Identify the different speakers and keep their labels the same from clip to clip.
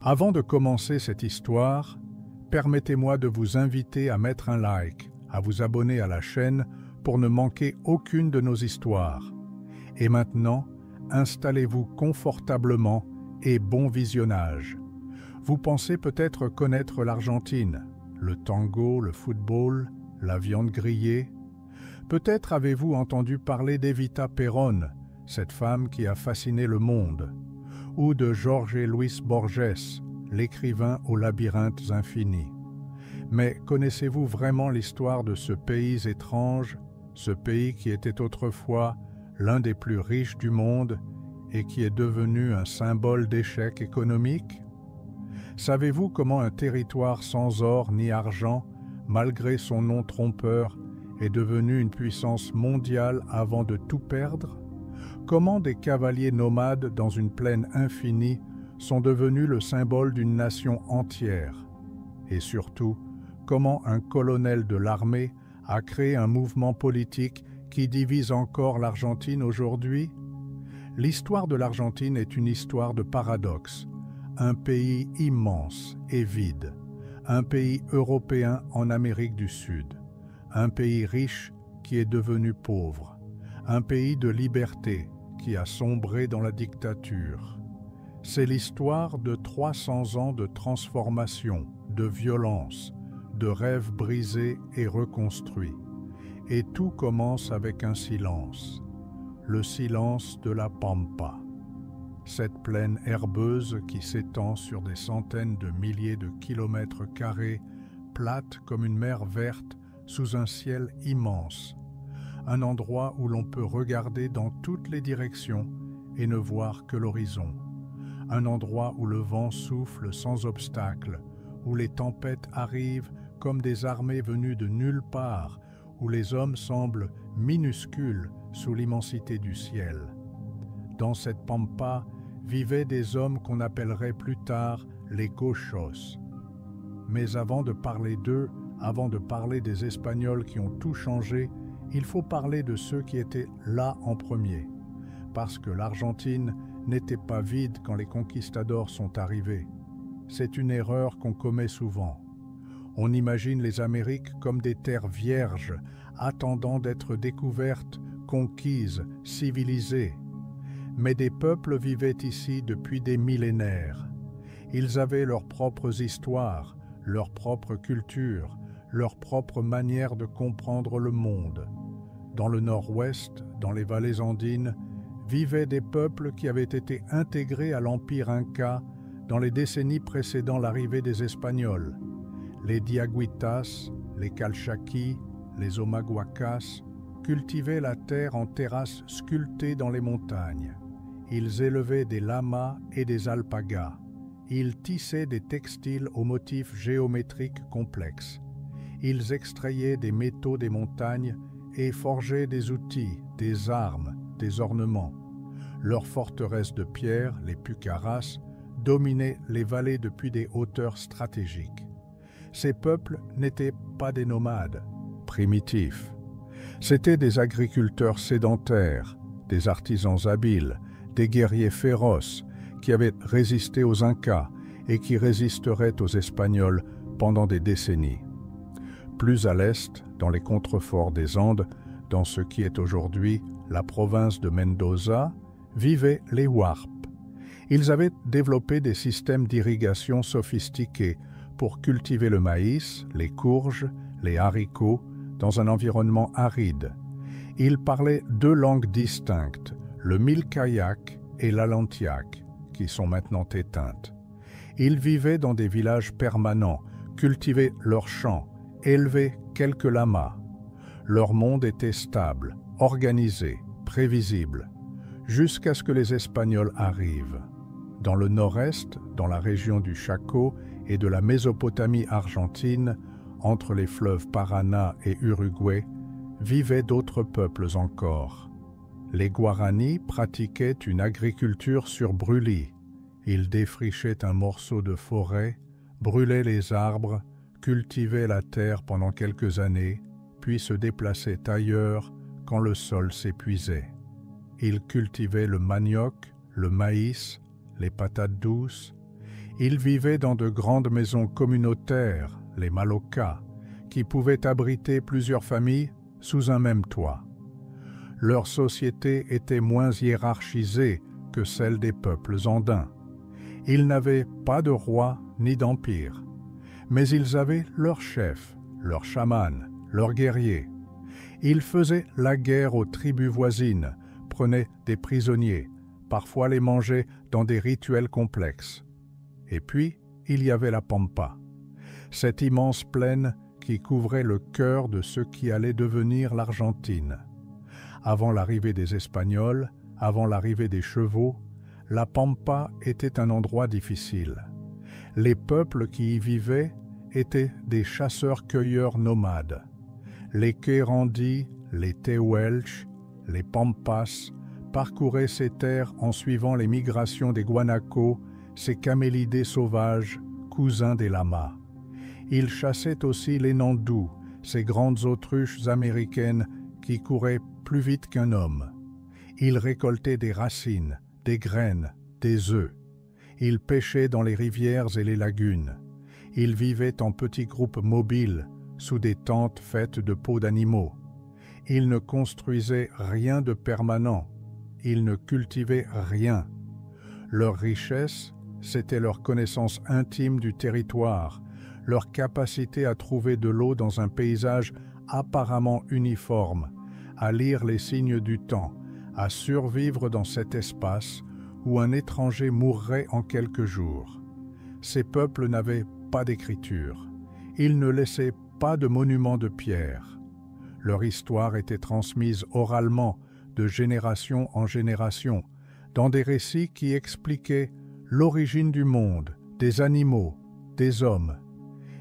Speaker 1: Avant de commencer cette histoire, permettez-moi de vous inviter à mettre un like, à vous abonner à la chaîne pour ne manquer aucune de nos histoires. Et maintenant, installez-vous confortablement et bon visionnage. Vous pensez peut-être connaître l'Argentine, le tango, le football, la viande grillée. Peut-être avez-vous entendu parler d'Evita Perón, cette femme qui a fasciné le monde, ou de Jorge Luis Borges, l'écrivain aux labyrinthes infinis. Mais connaissez-vous vraiment l'histoire de ce pays étrange, ce pays qui était autrefois l'un des plus riches du monde et qui est devenu un symbole d'échec économique? Savez-vous comment un territoire sans or ni argent, malgré son nom trompeur, est devenu une puissance mondiale avant de tout perdre? Comment des cavaliers nomades dans une plaine infinie sont devenus le symbole d'une nation entière? Et surtout, comment un colonel de l'armée a créé un mouvement politique qui divise encore l'Argentine aujourd'hui? L'histoire de l'Argentine est une histoire de paradoxes. Un pays immense et vide, un pays européen en Amérique du Sud, un pays riche qui est devenu pauvre, un pays de liberté qui a sombré dans la dictature. C'est l'histoire de 300 ans de transformation, de violence, de rêves brisés et reconstruits. Et tout commence avec un silence, le silence de la Pampa. Cette plaine herbeuse qui s'étend sur des centaines de milliers de kilomètres carrés, plate comme une mer verte sous un ciel immense. Un endroit où l'on peut regarder dans toutes les directions et ne voir que l'horizon. Un endroit où le vent souffle sans obstacle, où les tempêtes arrivent comme des armées venues de nulle part, où les hommes semblent minuscules sous l'immensité du ciel. Dans cette pampa vivaient des hommes qu'on appellerait plus tard les gauchos. Mais avant de parler d'eux, avant de parler des Espagnols qui ont tout changé, il faut parler de ceux qui étaient là en premier. Parce que l'Argentine n'était pas vide quand les conquistadors sont arrivés. C'est une erreur qu'on commet souvent. On imagine les Amériques comme des terres vierges, attendant d'être découvertes, conquises, civilisées. Mais des peuples vivaient ici depuis des millénaires. Ils avaient leurs propres histoires, leur propre culture, leur propre manière de comprendre le monde. Dans le nord-ouest, dans les vallées andines, vivaient des peuples qui avaient été intégrés à l'empire inca dans les décennies précédant l'arrivée des Espagnols. Les Diaguitas, les Calchaquis, les Omaguacas cultivaient la terre en terrasses sculptées dans les montagnes. Ils élevaient des lamas et des alpagas. Ils tissaient des textiles aux motifs géométriques complexes. Ils extrayaient des métaux des montagnes et forgeaient des outils, des armes, des ornements. Leurs forteresses de pierre, les pucaras, dominaient les vallées depuis des hauteurs stratégiques. Ces peuples n'étaient pas des nomades, primitifs. C'étaient des agriculteurs sédentaires, des artisans habiles, des guerriers féroces qui avaient résisté aux Incas et qui résisteraient aux Espagnols pendant des décennies. Plus à l'est, dans les contreforts des Andes, dans ce qui est aujourd'hui la province de Mendoza, vivaient les Huarpes. Ils avaient développé des systèmes d'irrigation sophistiqués pour cultiver le maïs, les courges, les haricots, dans un environnement aride. Ils parlaient deux langues distinctes, le Milkayak et l'Alantiak, qui sont maintenant éteintes. Ils vivaient dans des villages permanents, cultivaient leurs champs, élevaient quelques lamas. Leur monde était stable, organisé, prévisible, jusqu'à ce que les Espagnols arrivent. Dans le nord-est, dans la région du Chaco et de la Mésopotamie argentine, entre les fleuves Paraná et Uruguay, vivaient d'autres peuples encore. Les Guaranis pratiquaient une agriculture sur brûlis. Ils défrichaient un morceau de forêt, brûlaient les arbres, cultivaient la terre pendant quelques années, puis se déplaçaient ailleurs quand le sol s'épuisait. Ils cultivaient le manioc, le maïs, les patates douces. Ils vivaient dans de grandes maisons communautaires, les Malocas, qui pouvaient abriter plusieurs familles sous un même toit. Leur société était moins hiérarchisée que celle des peuples andins. Ils n'avaient pas de roi ni d'empire, mais ils avaient leur chef, leur chaman, leurs guerriers. Ils faisaient la guerre aux tribus voisines, prenaient des prisonniers, parfois les mangeaient dans des rituels complexes. Et puis, il y avait la Pampa, cette immense plaine qui couvrait le cœur de ce qui allait devenir l'Argentine. Avant l'arrivée des Espagnols, avant l'arrivée des chevaux, la Pampa était un endroit difficile. Les peuples qui y vivaient étaient des chasseurs-cueilleurs nomades. Les Querandis, les Tehuelches, les Pampas parcouraient ces terres en suivant les migrations des Guanacos, ces camélidés sauvages, cousins des lamas. Ils chassaient aussi les Nandous, ces grandes autruches américaines qui couraient plus vite qu'un homme. Ils récoltaient des racines, des graines, des œufs. Ils pêchaient dans les rivières et les lagunes. Ils vivaient en petits groupes mobiles, sous des tentes faites de peaux d'animaux. Ils ne construisaient rien de permanent. Ils ne cultivaient rien. Leur richesse, c'était leur connaissance intime du territoire, leur capacité à trouver de l'eau dans un paysage apparemment uniforme, à lire les signes du temps, à survivre dans cet espace où un étranger mourrait en quelques jours. Ces peuples n'avaient pas d'écriture. Ils ne laissaient pas de monuments de pierre. Leur histoire était transmise oralement, de génération en génération, dans des récits qui expliquaient l'origine du monde, des animaux, des hommes.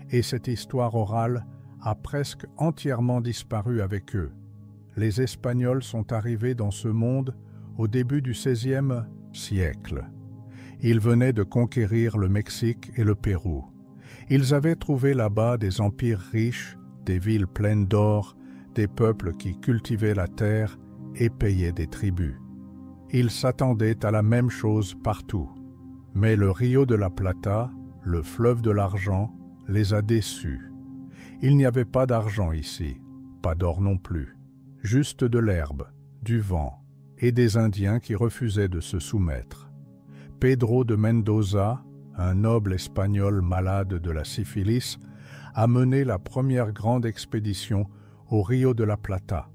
Speaker 1: Et cette histoire orale a presque entièrement disparu avec eux. Les Espagnols sont arrivés dans ce monde au début du XVIe siècle. Ils venaient de conquérir le Mexique et le Pérou. Ils avaient trouvé là-bas des empires riches, des villes pleines d'or, des peuples qui cultivaient la terre et payaient des tributs. Ils s'attendaient à la même chose partout. Mais le Rio de la Plata, le fleuve de l'argent, les a déçus. Il n'y avait pas d'argent ici, pas d'or non plus. Juste de l'herbe, du vent et des Indiens qui refusaient de se soumettre. Pedro de Mendoza, un noble espagnol malade de la syphilis, a mené la première grande expédition au Rio de la Plata.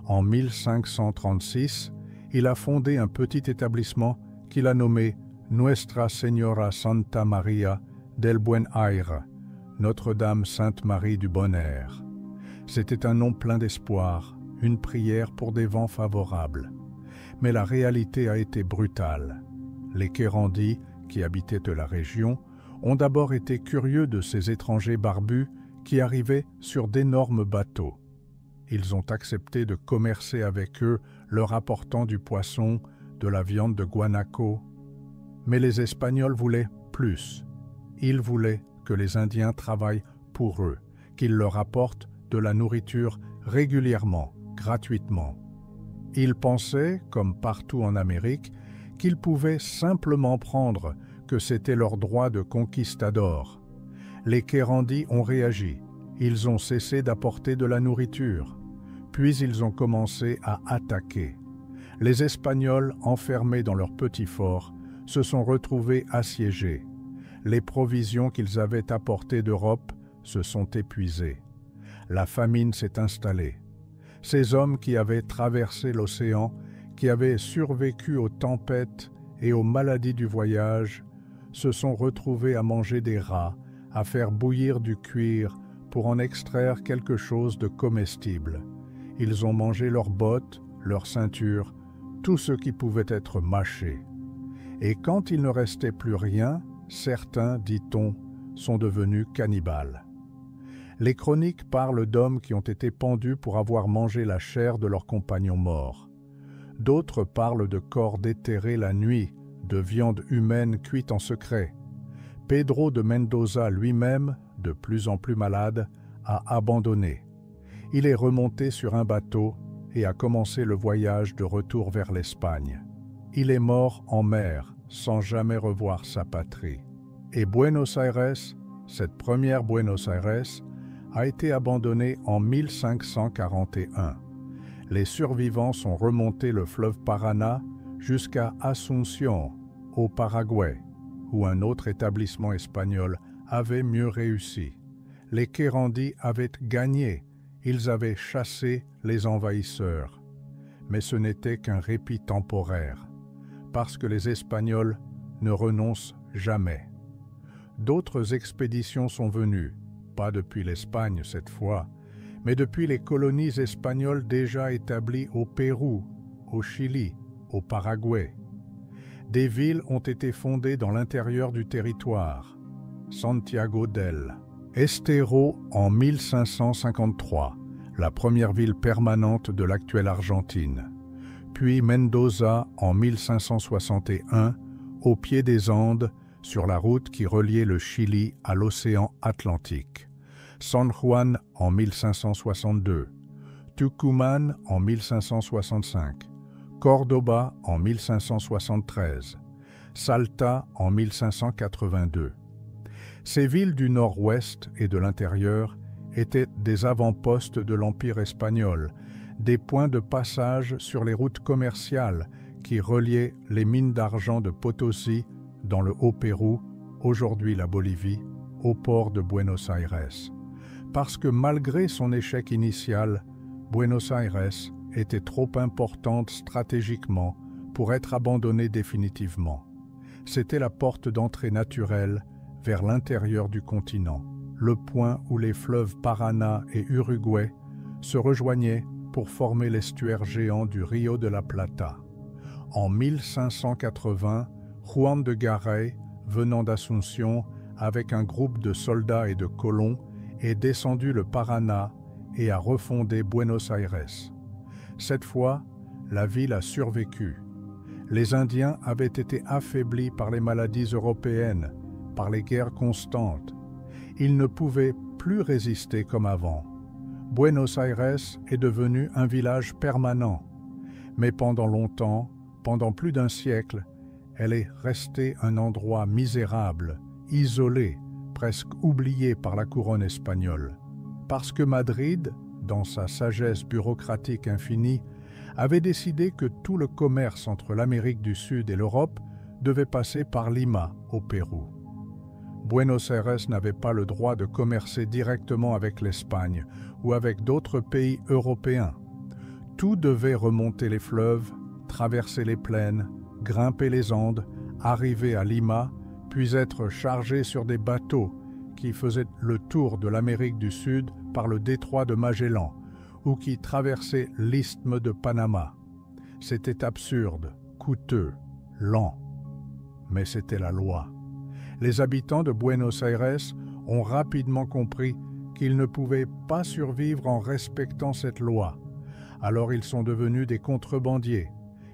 Speaker 1: En 1536, il a fondé un petit établissement qu'il a nommé Nuestra Señora Santa María del Buen Aire, Notre-Dame Sainte-Marie du Bon Air. C'était un nom plein d'espoir, une prière pour des vents favorables. Mais la réalité a été brutale. Les Querandis, qui habitaient la région, ont d'abord été curieux de ces étrangers barbus qui arrivaient sur d'énormes bateaux. Ils ont accepté de commercer avec eux, leur apportant du poisson, de la viande de guanaco. Mais les Espagnols voulaient plus. Ils voulaient que les Indiens travaillent pour eux, qu'ils leur apportent de la nourriture régulièrement, gratuitement. Ils pensaient, comme partout en Amérique, qu'ils pouvaient simplement prendre, que c'était leur droit de conquistador. Les Querandis ont réagi. Ils ont cessé d'apporter de la nourriture. Puis ils ont commencé à attaquer. Les Espagnols, enfermés dans leur petit fort, se sont retrouvés assiégés. Les provisions qu'ils avaient apportées d'Europe se sont épuisées. La famine s'est installée. Ces hommes qui avaient traversé l'océan, qui avaient survécu aux tempêtes et aux maladies du voyage, se sont retrouvés à manger des rats, à faire bouillir du cuir pour en extraire quelque chose de comestible. Ils ont mangé leurs bottes, leurs ceintures, tout ce qui pouvait être mâché. Et quand il ne restait plus rien, certains, dit-on, sont devenus cannibales. Les chroniques parlent d'hommes qui ont été pendus pour avoir mangé la chair de leurs compagnons morts. D'autres parlent de corps déterrés la nuit, de viande humaine cuite en secret. Pedro de Mendoza lui-même, de plus en plus malade, a abandonné. Il est remonté sur un bateau et a commencé le voyage de retour vers l'Espagne. Il est mort en mer, sans jamais revoir sa patrie. Et Buenos Aires, cette première Buenos Aires, a été abandonnée en 1541. Les survivants sont remontés le fleuve Paraná jusqu'à Asunción, au Paraguay, où un autre établissement espagnol avait mieux réussi. Les Quérandis avaient gagné, ils avaient chassé les envahisseurs. Mais ce n'était qu'un répit temporaire, parce que les Espagnols ne renoncent jamais. D'autres expéditions sont venues, pas depuis l'Espagne cette fois, mais depuis les colonies espagnoles déjà établies au Pérou, au Chili, au Paraguay. Des villes ont été fondées dans l'intérieur du territoire. Santiago del Estero en 1553, la première ville permanente de l'actuelle Argentine, puis Mendoza en 1561, au pied des Andes, sur la route qui reliait le Chili à l'océan Atlantique, San Juan en 1562, Tucumán en 1565, Cordoba en 1573, Salta en 1582. Ces villes du nord-ouest et de l'intérieur étaient des avant-postes de l'Empire espagnol, des points de passage sur les routes commerciales qui reliaient les mines d'argent de Potosí dans le Haut-Pérou, aujourd'hui la Bolivie, au port de Buenos Aires. Parce que malgré son échec initial, Buenos Aires était trop importante stratégiquement pour être abandonnée définitivement. C'était la porte d'entrée naturelle vers l'intérieur du continent, le point où les fleuves Paraná et Uruguay se rejoignaient pour former l'estuaire géant du Rio de la Plata. En 1580, Juan de Garay, venant d'Asunción avec un groupe de soldats et de colons, est descendu le Paraná et a refondé Buenos Aires. Cette fois, la ville a survécu. Les Indiens avaient été affaiblis par les maladies européennes, par les guerres constantes. Ils ne pouvaient plus résister comme avant. Buenos Aires est devenu un village permanent. Mais pendant longtemps, pendant plus d'un siècle, elle est restée un endroit misérable, isolé, presque oublié par la couronne espagnole. Parce que Madrid, dans sa sagesse bureaucratique infinie, avait décidé que tout le commerce entre l'Amérique du Sud et l'Europe devait passer par Lima, au Pérou. Buenos Aires n'avait pas le droit de commercer directement avec l'Espagne ou avec d'autres pays européens. Tout devait remonter les fleuves, traverser les plaines, grimper les Andes, arriver à Lima, puis être chargé sur des bateaux qui faisaient le tour de l'Amérique du Sud par le détroit de Magellan ou qui traversaient l'isthme de Panama. C'était absurde, coûteux, lent, mais c'était la loi. Les habitants de Buenos Aires ont rapidement compris qu'ils ne pouvaient pas survivre en respectant cette loi. Alors ils sont devenus des contrebandiers.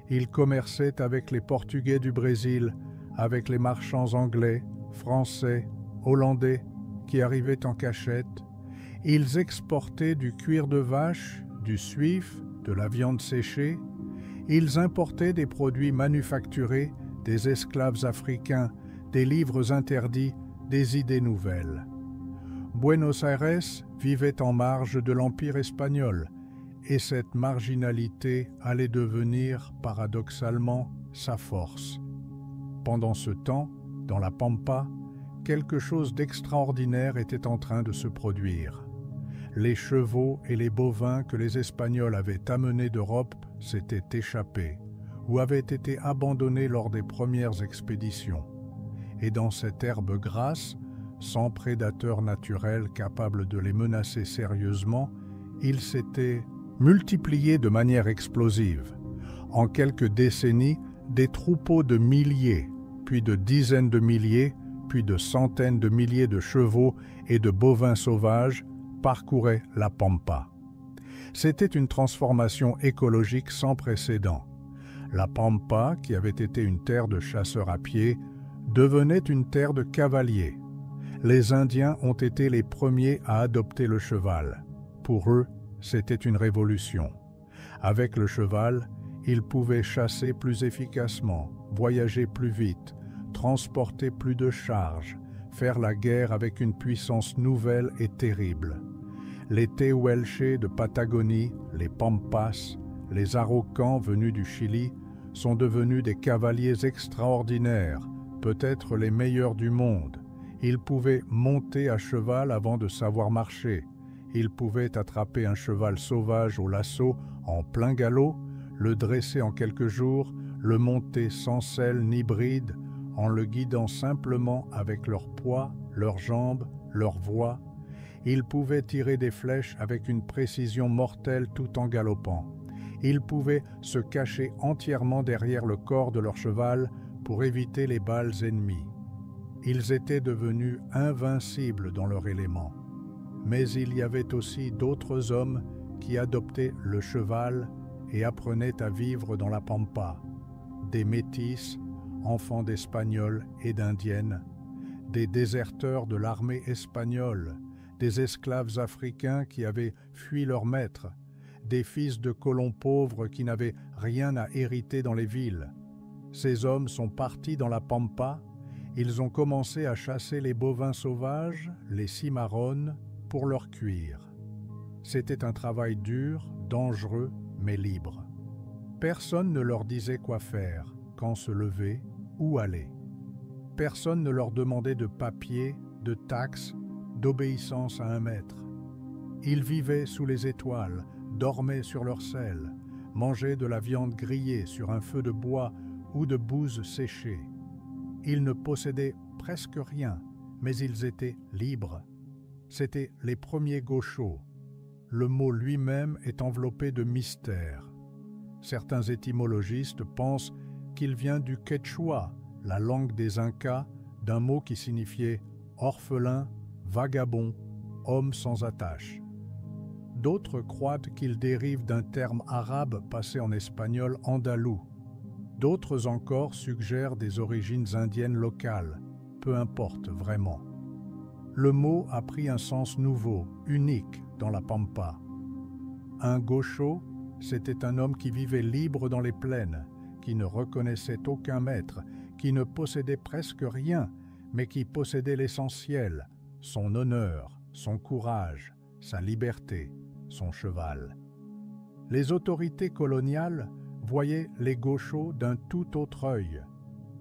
Speaker 1: Ils commerçaient avec les Portugais du Brésil, avec les marchands anglais, français, hollandais qui arrivaient en cachette. Ils exportaient du cuir de vache, du suif, de la viande séchée. Ils importaient des produits manufacturés, des esclaves africains, des livres interdits, des idées nouvelles. Buenos Aires vivait en marge de l'Empire espagnol, et cette marginalité allait devenir, paradoxalement, sa force. Pendant ce temps, dans la Pampa, quelque chose d'extraordinaire était en train de se produire. Les chevaux et les bovins que les Espagnols avaient amenés d'Europe s'étaient échappés ou avaient été abandonnés lors des premières expéditions. Et dans cette herbe grasse, sans prédateur naturel capable de les menacer sérieusement, ils s'étaient multipliés de manière explosive. En quelques décennies, des troupeaux de milliers, puis de dizaines de milliers, puis de centaines de milliers de chevaux et de bovins sauvages parcouraient la Pampa. C'était une transformation écologique sans précédent. La Pampa, qui avait été une terre de chasseurs à pied, devenait une terre de cavaliers. Les Indiens ont été les premiers à adopter le cheval. Pour eux, c'était une révolution. Avec le cheval, ils pouvaient chasser plus efficacement, voyager plus vite, transporter plus de charges, faire la guerre avec une puissance nouvelle et terrible. Les Tehuelche de Patagonie, les Pampas, les Araucans venus du Chili sont devenus des cavaliers extraordinaires, peut-être les meilleurs du monde. Ils pouvaient monter à cheval avant de savoir marcher. Ils pouvaient attraper un cheval sauvage au lasso en plein galop, le dresser en quelques jours, le monter sans selle ni bride, en le guidant simplement avec leur poids, leurs jambes, leur voix. Ils pouvaient tirer des flèches avec une précision mortelle tout en galopant. Ils pouvaient se cacher entièrement derrière le corps de leur cheval pour éviter les balles ennemies. Ils étaient devenus invincibles dans leur élément. Mais il y avait aussi d'autres hommes qui adoptaient le cheval et apprenaient à vivre dans la pampa. Des métis, enfants d'Espagnols et d'Indiennes, des déserteurs de l'armée espagnole, des esclaves africains qui avaient fui leur maître, des fils de colons pauvres qui n'avaient rien à hériter dans les villes. Ces hommes sont partis dans la pampa, ils ont commencé à chasser les bovins sauvages, les cimarrones, pour leur cuir. C'était un travail dur, dangereux, mais libre. Personne ne leur disait quoi faire, quand se lever, où aller. Personne ne leur demandait de papiers, de taxes, d'obéissance à un maître. Ils vivaient sous les étoiles, dormaient sur leur selle, mangeaient de la viande grillée sur un feu de bois ou de bouse séchée. Ils ne possédaient presque rien, mais ils étaient libres. C'étaient les premiers gauchos. Le mot lui-même est enveloppé de mystère. Certains étymologistes pensent qu'il vient du quechua, la langue des Incas, d'un mot qui signifiait orphelin, vagabond, homme sans attache. D'autres croient qu'il dérive d'un terme arabe passé en espagnol andalou. D'autres encore suggèrent des origines indiennes locales, peu importe vraiment. Le mot a pris un sens nouveau, unique dans la pampa. Un gaucho, c'était un homme qui vivait libre dans les plaines, qui ne reconnaissait aucun maître, qui ne possédait presque rien, mais qui possédait l'essentiel, son honneur, son courage, sa liberté, son cheval. Les autorités coloniales voyaient les gauchos d'un tout autre œil.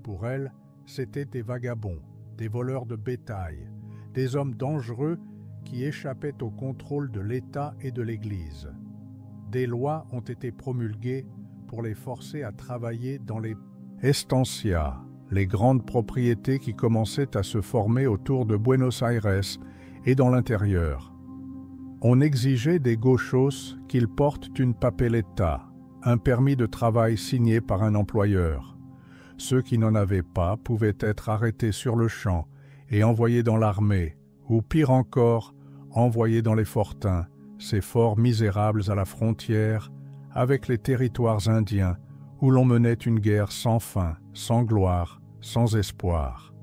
Speaker 1: Pour elles, c'étaient des vagabonds, des voleurs de bétail, des hommes dangereux qui échappaient au contrôle de l'État et de l'Église. Des lois ont été promulguées pour les forcer à travailler dans les estancias, les grandes propriétés qui commençaient à se former autour de Buenos Aires et dans l'intérieur. On exigeait des gauchos qu'ils portent une papeleta, un permis de travail signé par un employeur. Ceux qui n'en avaient pas pouvaient être arrêtés sur le champ et envoyés dans l'armée, ou pire encore, envoyés dans les fortins, ces forts misérables à la frontière, avec les territoires indiens, où l'on menait une guerre sans fin, sans gloire, sans espoir.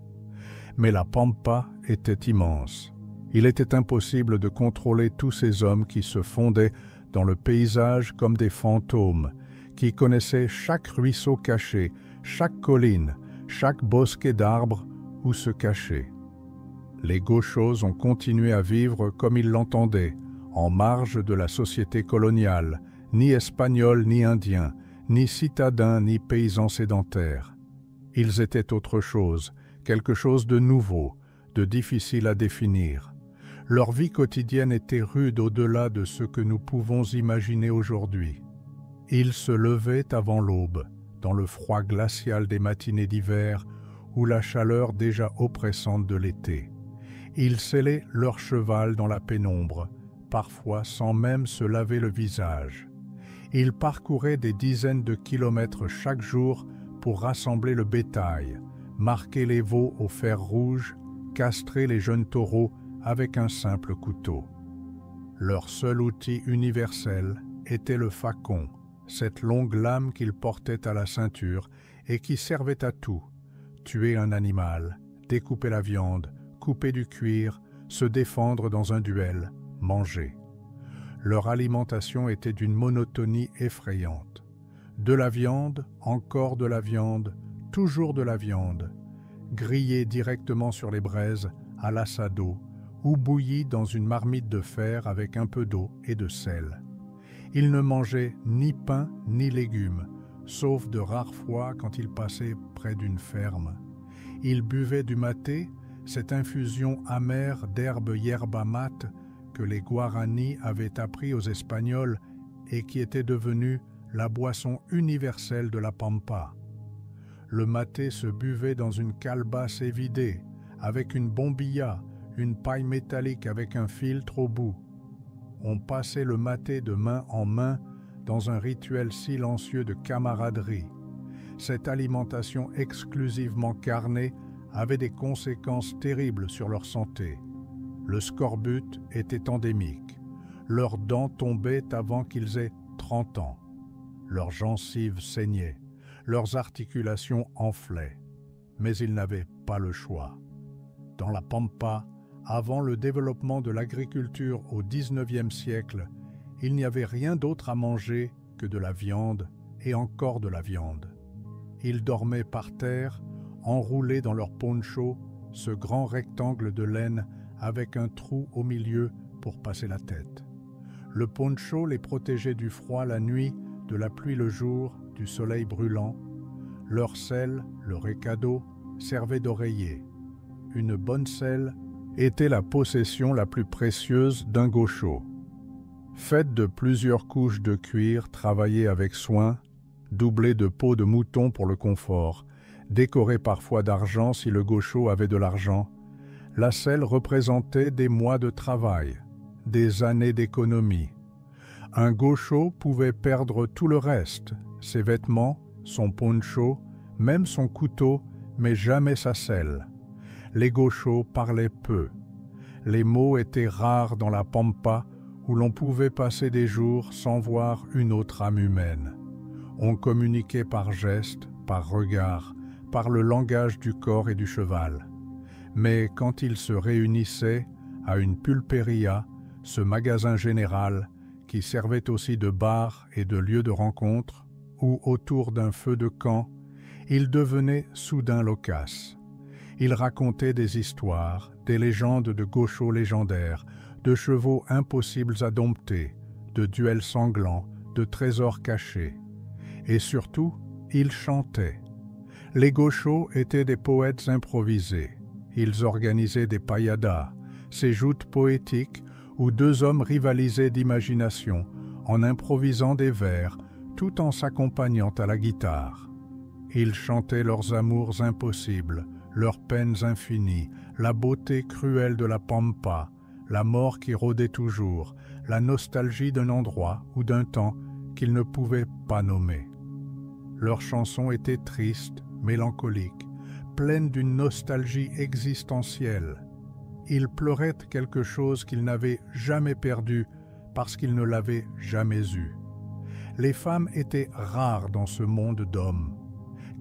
Speaker 1: Mais la pampa était immense. Il était impossible de contrôler tous ces hommes qui se fondaient dans le paysage comme des fantômes, qui connaissaient chaque ruisseau caché, chaque colline, chaque bosquet d'arbres où se cacher. Les gauchos ont continué à vivre comme ils l'entendaient, en marge de la société coloniale, ni espagnols ni indiens, ni citadins ni paysans sédentaires. Ils étaient autre chose, quelque chose de nouveau, de difficile à définir. Leur vie quotidienne était rude au-delà de ce que nous pouvons imaginer aujourd'hui. Ils se levaient avant l'aube, dans le froid glacial des matinées d'hiver ou la chaleur déjà oppressante de l'été. Ils sellaient leur cheval dans la pénombre, parfois sans même se laver le visage. Ils parcouraient des dizaines de kilomètres chaque jour pour rassembler le bétail, marquer les veaux au fer rouge, castrer les jeunes taureaux avec un simple couteau. Leur seul outil universel était le facon, cette longue lame qu'ils portaient à la ceinture et qui servait à tout: tuer un animal, découper la viande, couper du cuir, se défendre dans un duel, manger. Leur alimentation était d'une monotonie effrayante. De la viande, encore de la viande, toujours de la viande. grillés directement sur les braises à l'assado ou bouillis dans une marmite de fer avec un peu d'eau et de sel. Ils ne mangeaient ni pain ni légumes, sauf de rares fois quand ils passaient près d'une ferme. Ils buvaient du maté, cette infusion amère d'herbes yerba mate que les Guaranis avaient appris aux Espagnols et qui était devenue la boisson universelle de la Pampa. Le maté se buvait dans une calebasse évidée, avec une bombilla, une paille métallique avec un filtre au bout. On passait le maté de main en main dans un rituel silencieux de camaraderie. Cette alimentation exclusivement carnée avait des conséquences terribles sur leur santé. Le scorbut était endémique. Leurs dents tombaient avant qu'ils aient 30 ans. Leurs gencives saignaient. Leurs articulations enflaient. Mais ils n'avaient pas le choix. Dans la Pampa, avant le développement de l'agriculture au XIXe siècle, il n'y avait rien d'autre à manger que de la viande et encore de la viande. Ils dormaient par terre, enroulés dans leur poncho, ce grand rectangle de laine avec un trou au milieu pour passer la tête. Le poncho les protégeait du froid la nuit, de la pluie le jour, du soleil brûlant. Leur selle, le recado, servait d'oreiller. Une bonne selle était la possession la plus précieuse d'un gaucho. Faite de plusieurs couches de cuir travaillées avec soin, doublée de peau de mouton pour le confort, décorée parfois d'argent si le gaucho avait de l'argent, la selle représentait des mois de travail, des années d'économie. Un gaucho pouvait perdre tout le reste, ses vêtements, son poncho, même son couteau, mais jamais sa selle. Les gauchos parlaient peu. Les mots étaient rares dans la Pampa où l'on pouvait passer des jours sans voir une autre âme humaine. On communiquait par gestes, par regards, par le langage du corps et du cheval. Mais quand ils se réunissaient à une pulperia, ce magasin général qui servait aussi de bar et de lieu de rencontre, ou autour d'un feu de camp, ils devenaient soudain loquaces. Ils racontaient des histoires, des légendes de gauchos légendaires, de chevaux impossibles à dompter, de duels sanglants, de trésors cachés. Et surtout, ils chantaient. Les gauchos étaient des poètes improvisés. Ils organisaient des payadas, ces joutes poétiques où deux hommes rivalisaient d'imagination en improvisant des vers tout en s'accompagnant à la guitare. Ils chantaient leurs amours impossibles, leurs peines infinies, la beauté cruelle de la Pampa, la mort qui rôdait toujours, la nostalgie d'un endroit ou d'un temps qu'ils ne pouvaient pas nommer. Leurs chansons étaient tristes, mélancoliques, pleines d'une nostalgie existentielle. Ils pleuraient quelque chose qu'ils n'avaient jamais perdu parce qu'ils ne l'avaient jamais eu. Les femmes étaient rares dans ce monde d'hommes.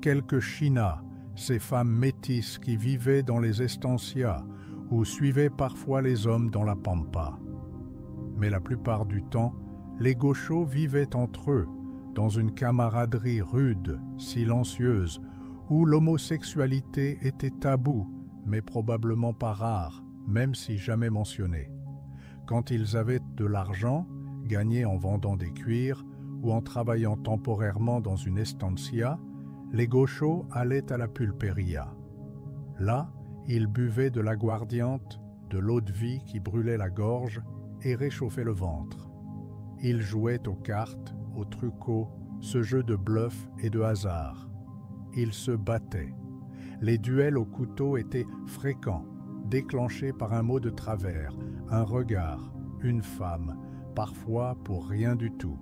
Speaker 1: Quelques chinas, ces femmes métisses qui vivaient dans les estancias ou suivaient parfois les hommes dans la Pampa. Mais la plupart du temps, les gauchos vivaient entre eux, dans une camaraderie rude, silencieuse, où l'homosexualité était taboue, mais probablement pas rare, même si jamais mentionné. Quand ils avaient de l'argent, gagné en vendant des cuirs ou en travaillant temporairement dans une estancia, les gauchos allaient à la pulperia. Là, ils buvaient de l'aguardiente, de l'eau de vie qui brûlait la gorge et réchauffait le ventre. Ils jouaient aux cartes, au truco, ce jeu de bluff et de hasard. Ils se battaient. Les duels au couteau étaient fréquents, déclenchés par un mot de travers, un regard, une femme, parfois pour rien du tout.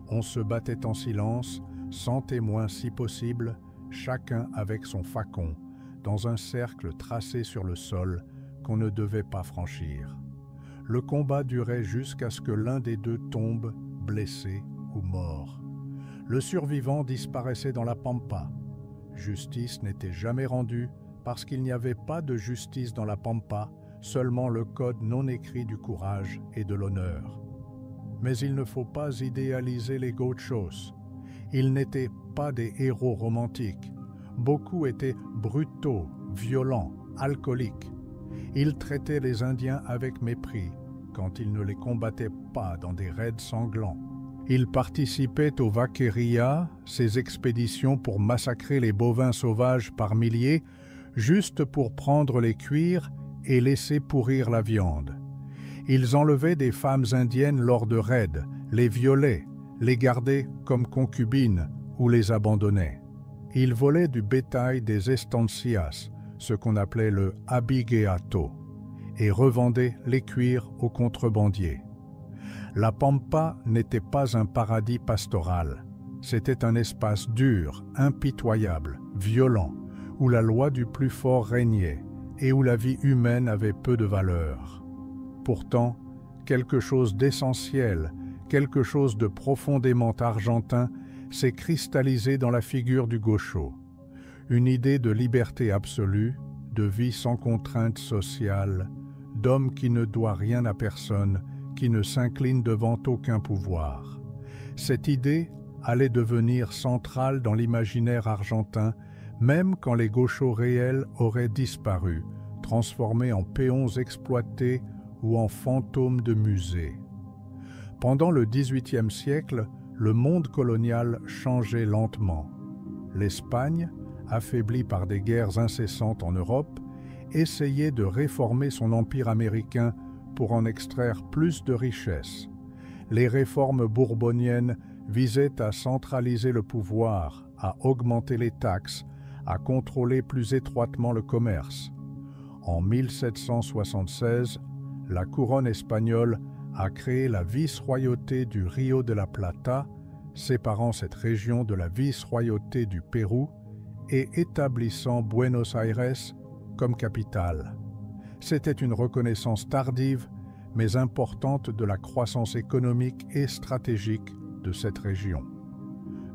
Speaker 1: On se battait en silence, sans témoins si possible, chacun avec son facon, dans un cercle tracé sur le sol qu'on ne devait pas franchir. Le combat durait jusqu'à ce que l'un des deux tombe, blessé ou mort. Le survivant disparaissait dans la Pampa. Justice n'était jamais rendue parce qu'il n'y avait pas de justice dans la Pampa, seulement le code non écrit du courage et de l'honneur. Mais il ne faut pas idéaliser les gauchos. Ils n'étaient pas des héros romantiques. Beaucoup étaient brutaux, violents, alcooliques. Ils traitaient les Indiens avec mépris quand ils ne les combattaient pas dans des raids sanglants. Ils participaient aux vaquerias, ces expéditions pour massacrer les bovins sauvages par milliers, juste pour prendre les cuirs et laisser pourrir la viande. Ils enlevaient des femmes indiennes lors de raids, les violaient, les gardaient comme concubines ou les abandonnaient. Ils volaient du bétail des estancias, ce qu'on appelait le abigueato, et revendaient les cuirs aux contrebandiers. La Pampa n'était pas un paradis pastoral. C'était un espace dur, impitoyable, violent, où la loi du plus fort régnait et où la vie humaine avait peu de valeur. Pourtant, quelque chose d'essentiel, quelque chose de profondément argentin s'est cristallisé dans la figure du gaucho. Une idée de liberté absolue, de vie sans contrainte sociale, d'homme qui ne doit rien à personne, qui ne s'incline devant aucun pouvoir. Cette idée allait devenir centrale dans l'imaginaire argentin, même quand les gauchos réels auraient disparu, transformés en péons exploités ou en fantômes de musées. Pendant le XVIIIe siècle, le monde colonial changeait lentement. L'Espagne, affaiblie par des guerres incessantes en Europe, essayait de réformer son empire américain pour en extraire plus de richesses. Les réformes bourboniennes visaient à centraliser le pouvoir, à augmenter les taxes, à contrôler plus étroitement le commerce. En 1776, la couronne espagnole a créé la vice-royauté du Rio de la Plata, séparant cette région de la vice-royauté du Pérou et établissant Buenos Aires comme capitale. C'était une reconnaissance tardive, mais importante de la croissance économique et stratégique de cette région.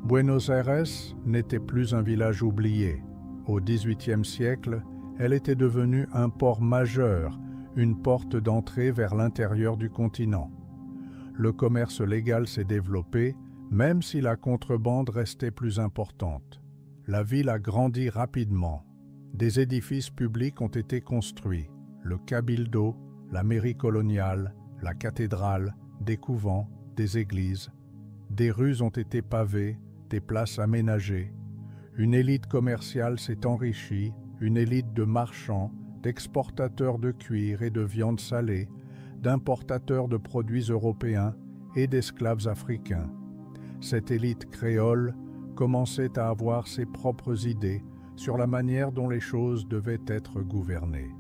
Speaker 1: Buenos Aires n'était plus un village oublié. Au XVIIIe siècle, elle était devenue un port majeur, une porte d'entrée vers l'intérieur du continent. Le commerce légal s'est développé, même si la contrebande restait plus importante. La ville a grandi rapidement. Des édifices publics ont été construits. Le cabildo, la mairie coloniale, la cathédrale, des couvents, des églises. Des rues ont été pavées, des places aménagées. Une élite commerciale s'est enrichie, une élite de marchands, d'exportateurs de cuir et de viande salée, d'importateurs de produits européens et d'esclaves africains. Cette élite créole commençait à avoir ses propres idées sur la manière dont les choses devaient être gouvernées.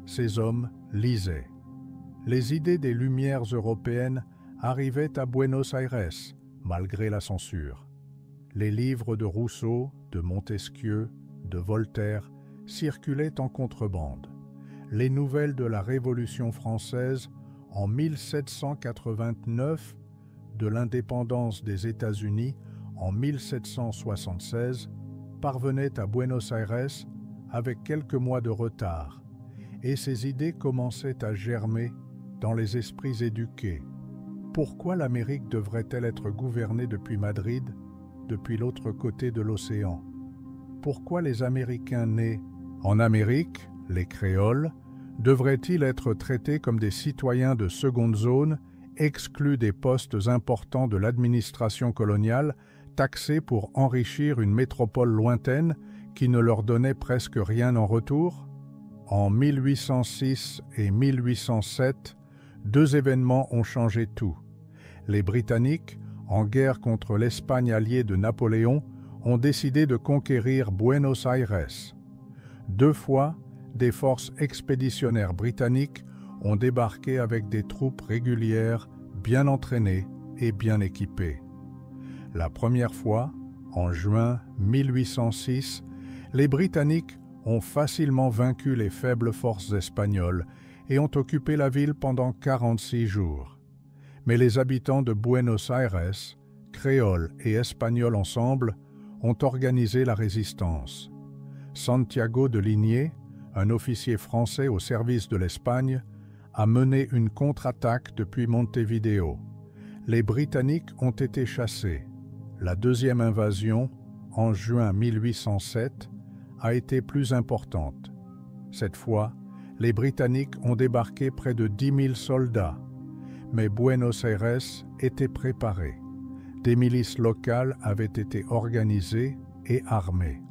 Speaker 1: Ces hommes lisaient. Les idées des Lumières européennes arrivaient à Buenos Aires, malgré la censure. Les livres de Rousseau, de Montesquieu, de Voltaire circulaient en contrebande. Les nouvelles de la Révolution française en 1789, de l'indépendance des États-Unis en 1776, parvenaient à Buenos Aires avec quelques mois de retard, et ces idées commençaient à germer dans les esprits éduqués. Pourquoi l'Amérique devrait-elle être gouvernée depuis Madrid, depuis l'autre côté de l'océan? Pourquoi les Américains nés en Amérique, les créoles, devraient-ils être traités comme des citoyens de seconde zone, exclus des postes importants de l'administration coloniale, taxés pour enrichir une métropole lointaine qui ne leur donnait presque rien en retour? En 1806 et 1807, deux événements ont changé tout. Les Britanniques, en guerre contre l'Espagne alliée de Napoléon, ont décidé de conquérir Buenos Aires. 2 fois, des forces expéditionnaires britanniques ont débarqué avec des troupes régulières, bien entraînées et bien équipées. La première fois, en juin 1806, les Britanniques ont facilement vaincu les faibles forces espagnoles et ont occupé la ville pendant 46 jours. Mais les habitants de Buenos Aires, créoles et espagnols ensemble, ont organisé la résistance. Santiago de Liniers, un officier français au service de l'Espagne, a mené une contre-attaque depuis Montevideo. Les Britanniques ont été chassés. La deuxième invasion, en juin 1807, a été plus importante. Cette fois, les Britanniques ont débarqué près de 10 000 soldats, mais Buenos Aires était préparé. Des milices locales avaient été organisées et armées.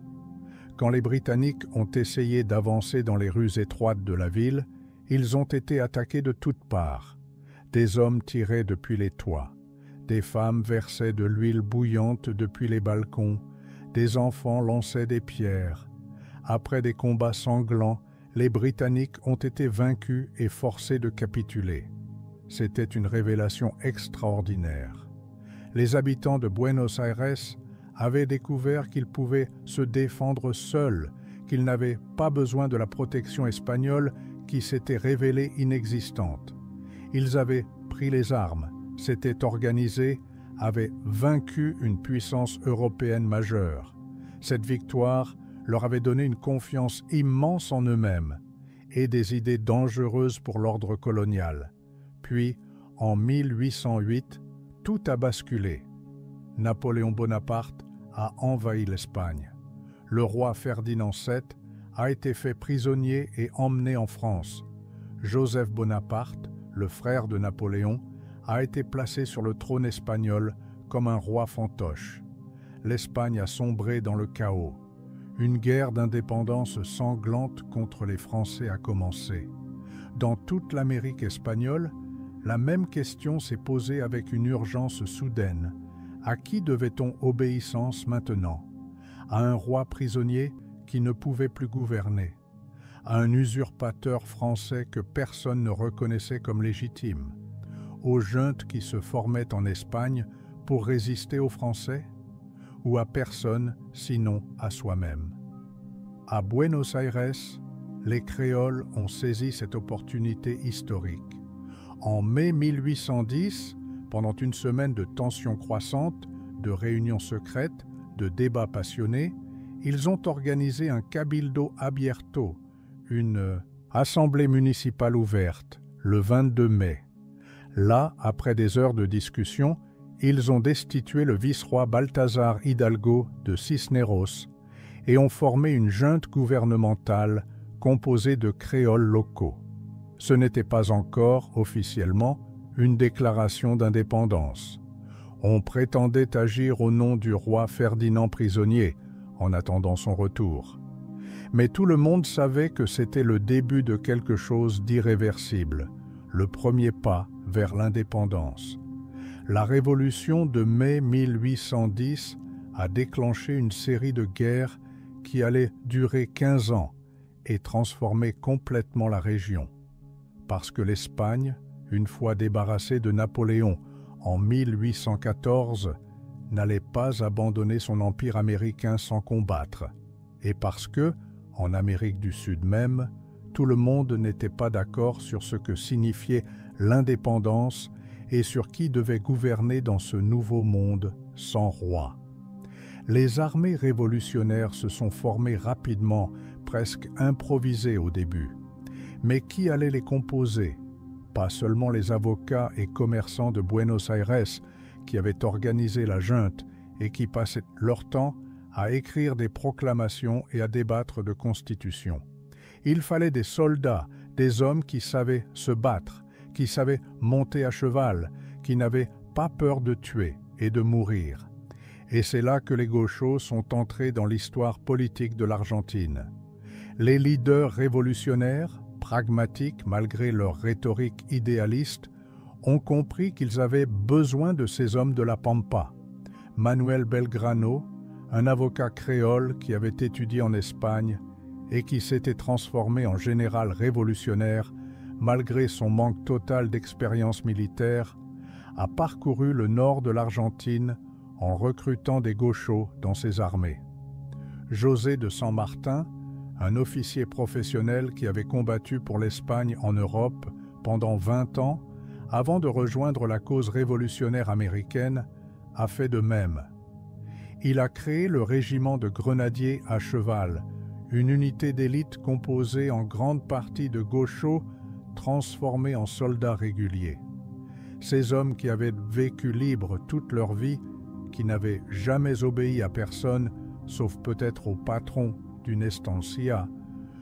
Speaker 1: Quand les Britanniques ont essayé d'avancer dans les rues étroites de la ville, ils ont été attaqués de toutes parts. Des hommes tiraient depuis les toits, des femmes versaient de l'huile bouillante depuis les balcons, des enfants lançaient des pierres. Après des combats sanglants, les Britanniques ont été vaincus et forcés de capituler. C'était une révélation extraordinaire. Les habitants de Buenos Aires avaient découvert qu'ils pouvaient se défendre seuls, qu'ils n'avaient pas besoin de la protection espagnole qui s'était révélée inexistante. Ils avaient pris les armes, s'étaient organisés, avaient vaincu une puissance européenne majeure. Cette victoire leur avait donné une confiance immense en eux-mêmes et des idées dangereuses pour l'ordre colonial. Puis, en 1808, tout a basculé. Napoléon Bonaparte a envahi l'Espagne. Le roi Ferdinand VII a été fait prisonnier et emmené en France. Joseph Bonaparte, le frère de Napoléon, a été placé sur le trône espagnol comme un roi fantoche. L'Espagne a sombré dans le chaos. Une guerre d'indépendance sanglante contre les Français a commencé. Dans toute l'Amérique espagnole, la même question s'est posée avec une urgence soudaine. À qui devait-on obéissance maintenant? À un roi prisonnier qui ne pouvait plus gouverner, à un usurpateur français que personne ne reconnaissait comme légitime, aux juntes qui se formaient en Espagne pour résister aux Français, ou à personne sinon à soi-même. À Buenos Aires, les créoles ont saisi cette opportunité historique. En mai 1810, pendant une semaine de tensions croissantes, de réunions secrètes, de débats passionnés, ils ont organisé un Cabildo Abierto, une assemblée municipale ouverte, le 22 mai. Là, après des heures de discussion, ils ont destitué le vice-roi Baltasar Hidalgo de Cisneros et ont formé une junte gouvernementale composée de créoles locaux. Ce n'était pas encore, officiellement, une déclaration d'indépendance. On prétendait agir au nom du roi Ferdinand prisonnier, en attendant son retour. Mais tout le monde savait que c'était le début de quelque chose d'irréversible, le premier pas vers l'indépendance. La révolution de mai 1810 a déclenché une série de guerres qui allait durer 15 ans et transformer complètement la région. Parce que l'Espagne, une fois débarrassée de Napoléon en 1814, n'allait pas abandonner son empire américain sans combattre, et parce que, en Amérique du Sud même, tout le monde n'était pas d'accord sur ce que signifiait l'indépendance et sur qui devait gouverner dans ce nouveau monde sans roi. Les armées révolutionnaires se sont formées rapidement, presque improvisées au début. Mais qui allait les composer? Pas seulement les avocats et commerçants de Buenos Aires qui avaient organisé la junte et qui passaient leur temps à écrire des proclamations et à débattre de constitutions. Il fallait des soldats, des hommes qui savaient se battre, qui savaient monter à cheval, qui n'avaient pas peur de tuer et de mourir. Et c'est là que les gauchos sont entrés dans l'histoire politique de l'Argentine. Les leaders révolutionnaires, pragmatiques malgré leur rhétorique idéaliste, ont compris qu'ils avaient besoin de ces hommes de la Pampa. Manuel Belgrano, un avocat créole qui avait étudié en Espagne et qui s'était transformé en général révolutionnaire malgré son manque total d'expérience militaire, a parcouru le nord de l'Argentine en recrutant des gauchos dans ses armées. José de San Martin, un officier professionnel qui avait combattu pour l'Espagne en Europe pendant 20 ans, avant de rejoindre la cause révolutionnaire américaine, a fait de même. Il a créé le régiment de grenadiers à cheval, une unité d'élite composée en grande partie de gauchos transformés en soldats réguliers. Ces hommes qui avaient vécu libres toute leur vie, qui n'avaient jamais obéi à personne, sauf peut-être au patron d'une estancia,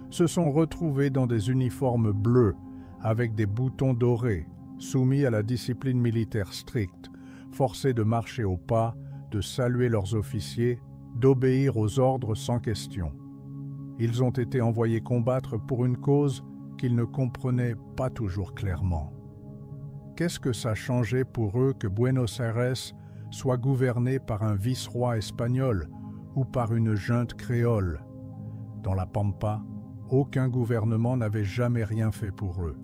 Speaker 1: se sont retrouvés dans des uniformes bleus avec des boutons dorés, soumis à la discipline militaire stricte, forcés de marcher au pas, de saluer leurs officiers, d'obéir aux ordres sans question. Ils ont été envoyés combattre pour une cause qu'ils ne comprenaient pas toujours clairement. Qu'est-ce que ça changeait pour eux que Buenos Aires soit gouverné par un vice-roi espagnol ou par une junte créole? Dans la Pampa, aucun gouvernement n'avait jamais rien fait pour eux.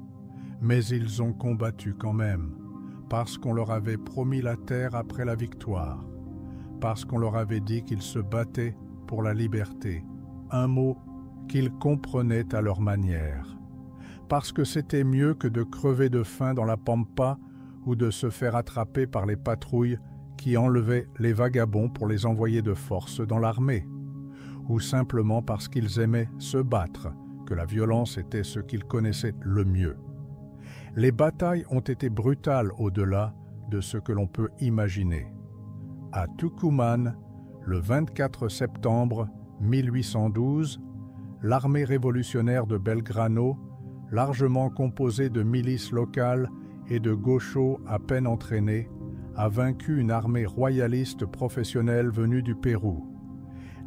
Speaker 1: Mais ils ont combattu quand même, parce qu'on leur avait promis la terre après la victoire, parce qu'on leur avait dit qu'ils se battaient pour la liberté, un mot qu'ils comprenaient à leur manière, parce que c'était mieux que de crever de faim dans la Pampa ou de se faire attraper par les patrouilles qui enlevaient les vagabonds pour les envoyer de force dans l'armée, ou simplement parce qu'ils aimaient se battre, que la violence était ce qu'ils connaissaient le mieux. Les batailles ont été brutales au-delà de ce que l'on peut imaginer. À Tucumán, le 24 septembre 1812, l'armée révolutionnaire de Belgrano, largement composée de milices locales et de gauchos à peine entraînés, a vaincu une armée royaliste professionnelle venue du Pérou.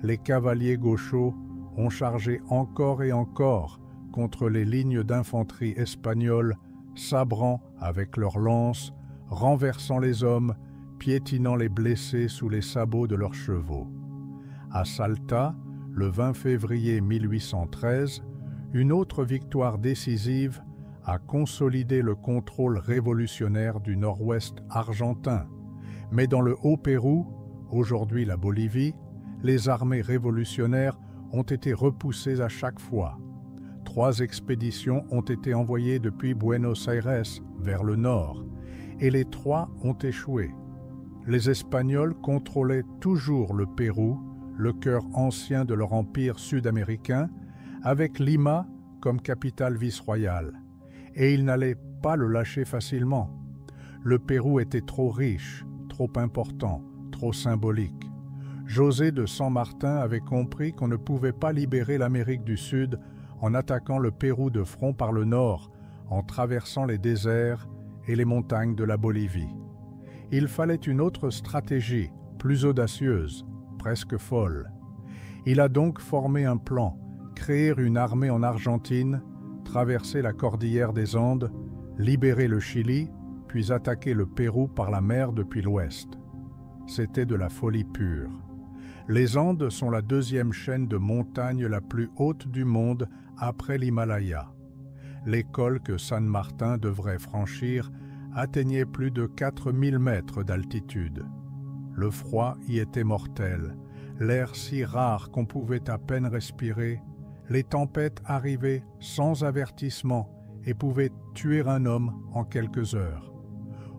Speaker 1: Les cavaliers gauchos ont chargé encore et encore contre les lignes d'infanterie espagnoles, sabrant avec leurs lances, renversant les hommes, piétinant les blessés sous les sabots de leurs chevaux. À Salta, le 20 février 1813, une autre victoire décisive a consolidé le contrôle révolutionnaire du nord-ouest argentin. Mais dans le Haut-Pérou, aujourd'hui la Bolivie, les armées révolutionnaires ont été repoussées à chaque fois. 3 expéditions ont été envoyées depuis Buenos Aires vers le nord, et les 3 ont échoué. Les Espagnols contrôlaient toujours le Pérou, le cœur ancien de leur empire sud-américain, avec Lima comme capitale vice-royale, et ils n'allaient pas le lâcher facilement. Le Pérou était trop riche, trop important, trop symbolique. José de San Martin avait compris qu'on ne pouvait pas libérer l'Amérique du Sud en attaquant le Pérou de front par le nord, en traversant les déserts et les montagnes de la Bolivie. Il fallait une autre stratégie, plus audacieuse, presque folle. Il a donc formé un plan, créer une armée en Argentine, traverser la cordillère des Andes, libérer le Chili, puis attaquer le Pérou par la mer depuis l'ouest. C'était de la folie pure. Les Andes sont la 2e chaîne de montagnes la plus haute du monde après l'Himalaya. L'école que San Martin devrait franchir atteignait plus de 4000 mètres d'altitude. Le froid y était mortel, l'air si rare qu'on pouvait à peine respirer, les tempêtes arrivaient sans avertissement et pouvaient tuer un homme en quelques heures.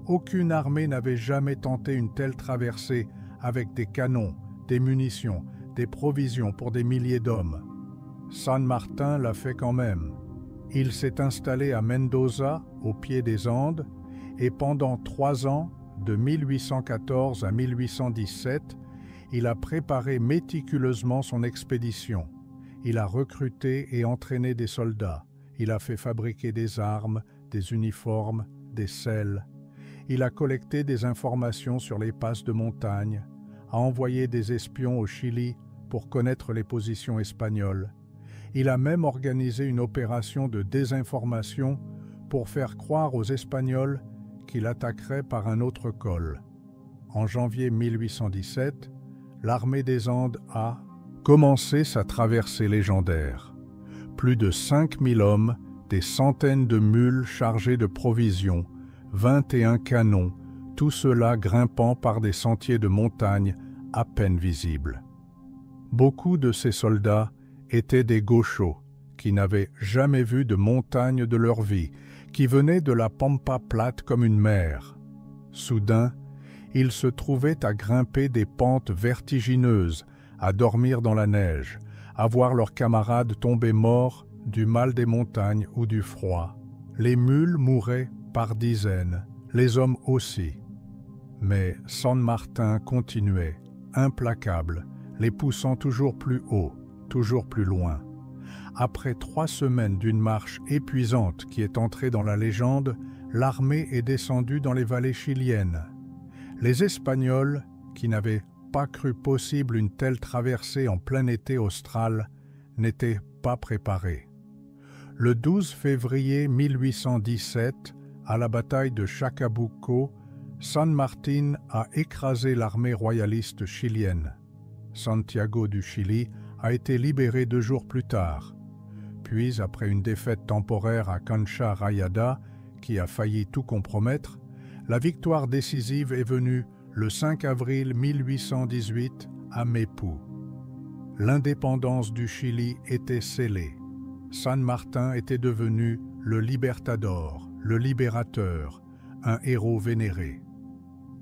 Speaker 1: Aucune armée n'avait jamais tenté une telle traversée avec des canons, des munitions, des provisions pour des milliers d'hommes. San Martin l'a fait quand même. Il s'est installé à Mendoza, au pied des Andes, et pendant 3 ans, de 1814 à 1817, il a préparé méticuleusement son expédition. Il a recruté et entraîné des soldats. Il a fait fabriquer des armes, des uniformes, des selles. Il a collecté des informations sur les passes de montagne, a envoyé des espions au Chili pour connaître les positions espagnoles. Il a même organisé une opération de désinformation pour faire croire aux Espagnols qu'il attaquerait par un autre col. En janvier 1817, l'armée des Andes a commencé sa traversée légendaire. Plus de 5000 hommes, des centaines de mules chargées de provisions, 21 canons, tout cela grimpant par des sentiers de montagne à peine visibles. Beaucoup de ces soldats étaient des gauchos qui n'avaient jamais vu de montagne de leur vie, qui venaient de la pampa plate comme une mer. Soudain, ils se trouvaient à grimper des pentes vertigineuses, à dormir dans la neige, à voir leurs camarades tomber morts du mal des montagnes ou du froid. Les mules mouraient par dizaines, les hommes aussi. Mais San Martin continuait, implacable, les poussant toujours plus haut, toujours plus loin. Après 3 semaines d'une marche épuisante qui est entrée dans la légende, l'armée est descendue dans les vallées chiliennes. Les Espagnols, qui n'avaient pas cru possible une telle traversée en plein été austral, n'étaient pas préparés. Le 12 février 1817, à la bataille de Chacabuco, San Martín a écrasé l'armée royaliste chilienne. Santiago du Chili a été libéré 2 jours plus tard. Puis, après une défaite temporaire à Cancha Rayada, qui a failli tout compromettre, la victoire décisive est venue le 5 avril 1818 à Maipú. L'indépendance du Chili était scellée. San Martín était devenu le Libertador, le libérateur, un héros vénéré.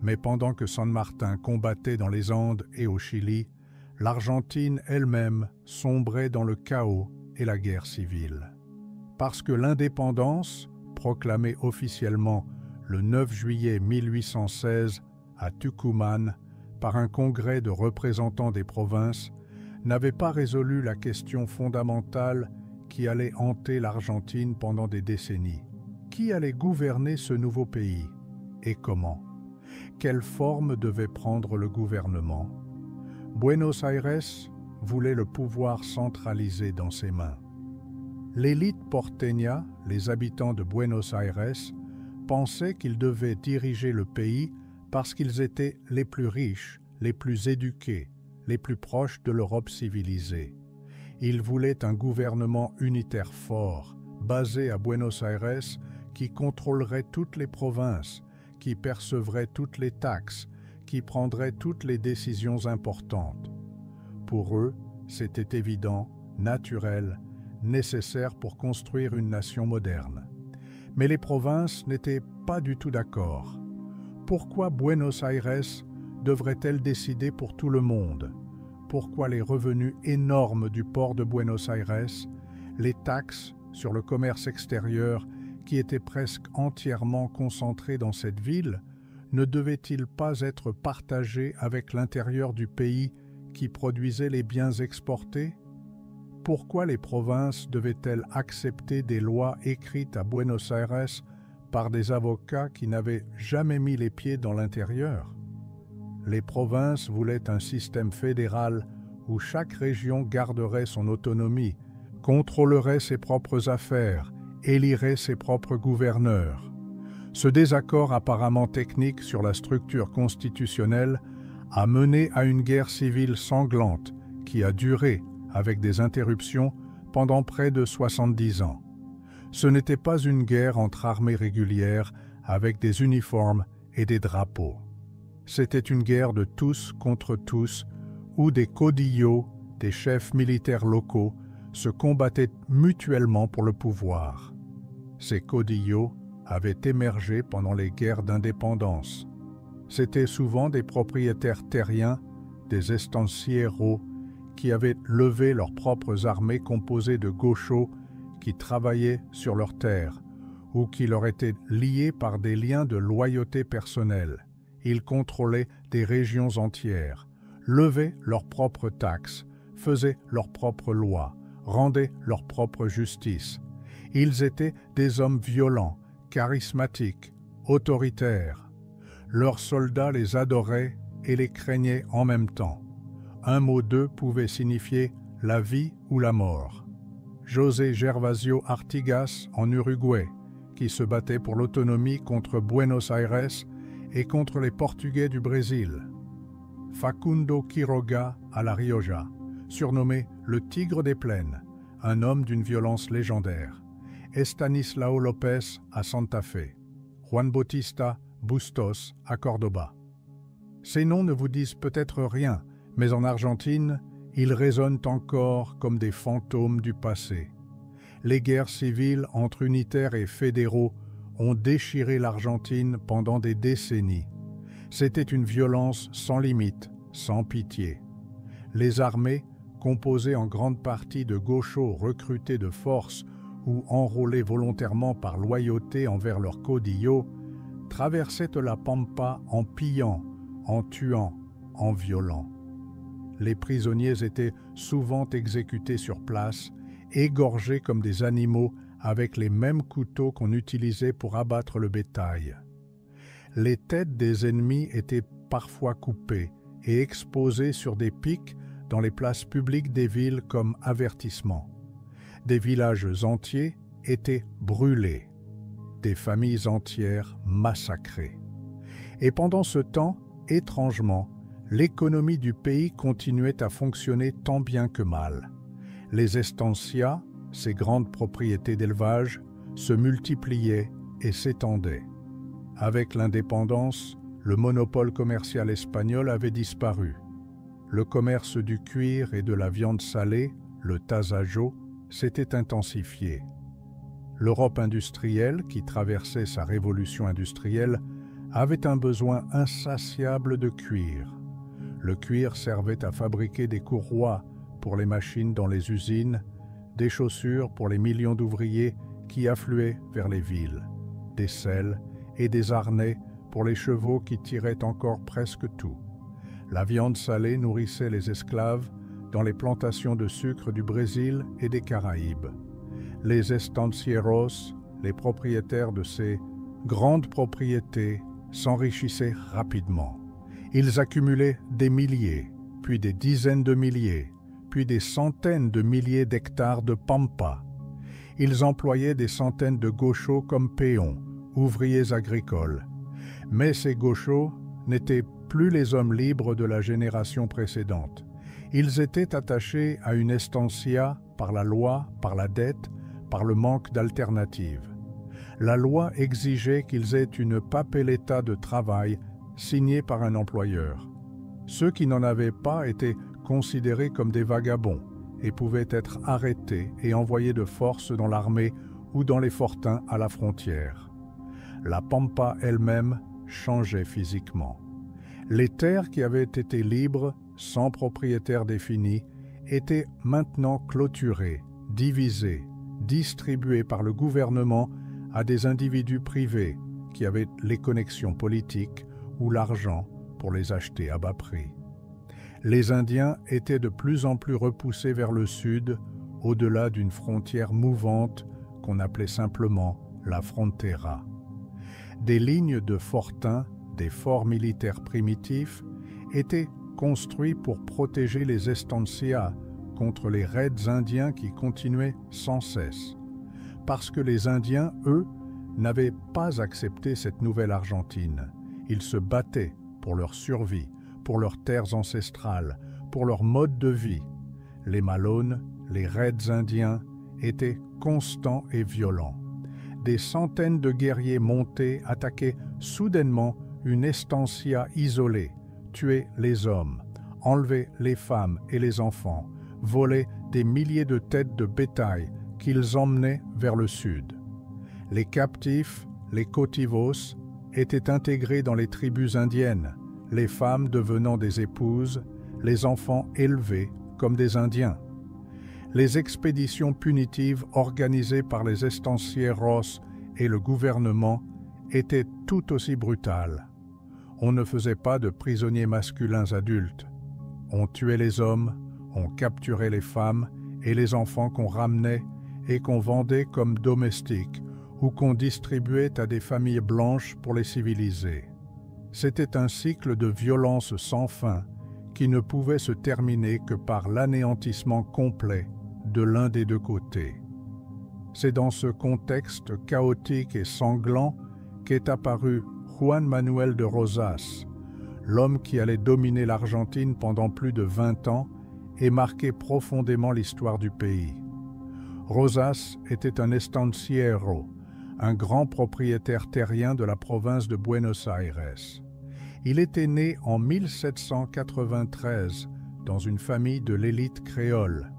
Speaker 1: Mais pendant que San Martín combattait dans les Andes et au Chili, l'Argentine elle-même sombrait dans le chaos et la guerre civile. Parce que l'indépendance, proclamée officiellement le 9 juillet 1816 à Tucumán par un congrès de représentants des provinces, n'avait pas résolu la question fondamentale qui allait hanter l'Argentine pendant des décennies. Qui allait gouverner ce nouveau pays et comment? Quelle forme devait prendre le gouvernement? Buenos Aires voulait le pouvoir centralisé dans ses mains. L'élite porteña, les habitants de Buenos Aires, pensaient qu'ils devaient diriger le pays parce qu'ils étaient les plus riches, les plus éduqués, les plus proches de l'Europe civilisée. Ils voulaient un gouvernement unitaire fort, basé à Buenos Aires, qui contrôlerait toutes les provinces, qui percevrait toutes les taxes, qui prendrait toutes les décisions importantes. Pour eux, c'était évident, naturel, nécessaire pour construire une nation moderne. Mais les provinces n'étaient pas du tout d'accord. Pourquoi Buenos Aires devrait-elle décider pour tout le monde? Pourquoi les revenus énormes du port de Buenos Aires, les taxes sur le commerce extérieur qui étaient presque entièrement concentrés dans cette ville, ne devaient-ils pas être partagés avec l'intérieur du pays qui produisait les biens exportés? Pourquoi les provinces devaient-elles accepter des lois écrites à Buenos Aires par des avocats qui n'avaient jamais mis les pieds dans l'intérieur? Les provinces voulaient un système fédéral où chaque région garderait son autonomie, contrôlerait ses propres affaires, élirait ses propres gouverneurs. Ce désaccord apparemment technique sur la structure constitutionnelle a mené à une guerre civile sanglante qui a duré, avec des interruptions, pendant près de 70 ans. Ce n'était pas une guerre entre armées régulières avec des uniformes et des drapeaux. C'était une guerre de tous contre tous, où des caudillos, des chefs militaires locaux, se combattaient mutuellement pour le pouvoir. Ces caudillos avaient émergé pendant les guerres d'indépendance. C'étaient souvent des propriétaires terriens, des estancieros, qui avaient levé leurs propres armées composées de gauchos qui travaillaient sur leurs terres ou qui leur étaient liés par des liens de loyauté personnelle. Ils contrôlaient des régions entières, levaient leurs propres taxes, faisaient leurs propres lois, rendaient leur propre justice. Ils étaient des hommes violents, charismatiques, autoritaires. Leurs soldats les adoraient et les craignaient en même temps. Un mot d'eux pouvait signifier la vie ou la mort. José Gervasio Artigas en Uruguay, qui se battait pour l'autonomie contre Buenos Aires et contre les Portugais du Brésil. Facundo Quiroga à La Rioja, surnommé le Tigre des Plaines, un homme d'une violence légendaire. Estanislao López à Santa Fe. Juan Bautista Bustos à Cordoba. Ces noms ne vous disent peut-être rien, mais en Argentine, ils résonnent encore comme des fantômes du passé. Les guerres civiles entre unitaires et fédéraux ont déchiré l'Argentine pendant des décennies. C'était une violence sans limite, sans pitié. Les armées, composées en grande partie de gauchos recrutés de force ou enrôlés volontairement par loyauté envers leurs caudillos, traversaient la Pampa en pillant, en tuant, en violant. les prisonniers étaient souvent exécutés sur place, égorgés comme des animaux avec les mêmes couteaux qu'on utilisait pour abattre le bétail. Les têtes des ennemis étaient parfois coupées et exposées sur des pics dans les places publiques des villes comme avertissement. Des villages entiers étaient brûlés, des familles entières massacrées. Et pendant ce temps, étrangement, l'économie du pays continuait à fonctionner tant bien que mal. Les estancias, ces grandes propriétés d'élevage, se multipliaient et s'étendaient. Avec l'indépendance, le monopole commercial espagnol avait disparu. Le commerce du cuir et de la viande salée, le tasajo, s'était intensifié. L'Europe industrielle, qui traversait sa révolution industrielle, avait un besoin insatiable de cuir. Le cuir servait à fabriquer des courroies pour les machines dans les usines, des chaussures pour les millions d'ouvriers qui affluaient vers les villes, des selles et des harnais pour les chevaux qui tiraient encore presque tout. La viande salée nourrissait les esclaves dans les plantations de sucre du Brésil et des Caraïbes. Les estancieros, les propriétaires de ces grandes propriétés, s'enrichissaient rapidement. Ils accumulaient des milliers, puis des dizaines de milliers, puis des centaines de milliers d'hectares de pampa. Ils employaient des centaines de gauchos comme péons, ouvriers agricoles. Mais ces gauchos n'étaient plus les hommes libres de la génération précédente. Ils étaient attachés à une estancia par la loi, par la dette, par le manque d'alternatives. La loi exigeait qu'ils aient une papeleta de travail signée par un employeur. Ceux qui n'en avaient pas étaient considérés comme des vagabonds et pouvaient être arrêtés et envoyés de force dans l'armée ou dans les fortins à la frontière. La pampa elle-même changeait physiquement. Les terres qui avaient été libres, sans propriétaire défini, étaient maintenant clôturées, divisées, distribuées par le gouvernement à des individus privés qui avaient les connexions politiques ou l'argent pour les acheter à bas prix. Les Indiens étaient de plus en plus repoussés vers le sud, au-delà d'une frontière mouvante qu'on appelait simplement la frontera. Des lignes de fortins, des forts militaires primitifs, étaient construits pour protéger les estancias contre les raids indiens qui continuaient sans cesse. Parce que les Indiens, eux, n'avaient pas accepté cette nouvelle Argentine. Ils se battaient pour leur survie, pour leurs terres ancestrales, pour leur mode de vie. Les Malones, les raids indiens, étaient constants et violents. Des centaines de guerriers montés attaquaient soudainement une estancia isolée, tuaient les hommes, enlevaient les femmes et les enfants, volaient des milliers de têtes de bétail qu'ils emmenaient vers le sud. Les captifs, les cautivos, étaient intégrés dans les tribus indiennes, les femmes devenant des épouses, les enfants élevés comme des Indiens. Les expéditions punitives organisées par les estancieros et le gouvernement étaient tout aussi brutales. On ne faisait pas de prisonniers masculins adultes. On tuait les hommes, on capturait les femmes et les enfants qu'on ramenait et qu'on vendait comme domestiques ou qu'on distribuait à des familles blanches pour les civiliser. C'était un cycle de violence sans fin qui ne pouvait se terminer que par l'anéantissement complet de l'un des deux côtés. C'est dans ce contexte chaotique et sanglant qu'est apparu Juan Manuel de Rosas, l'homme qui allait dominer l'Argentine pendant plus de 20 ans et marquer profondément l'histoire du pays. Rosas était un estanciero, un grand propriétaire terrien de la province de Buenos Aires. Il était né en 1793 dans une famille de l'élite créole.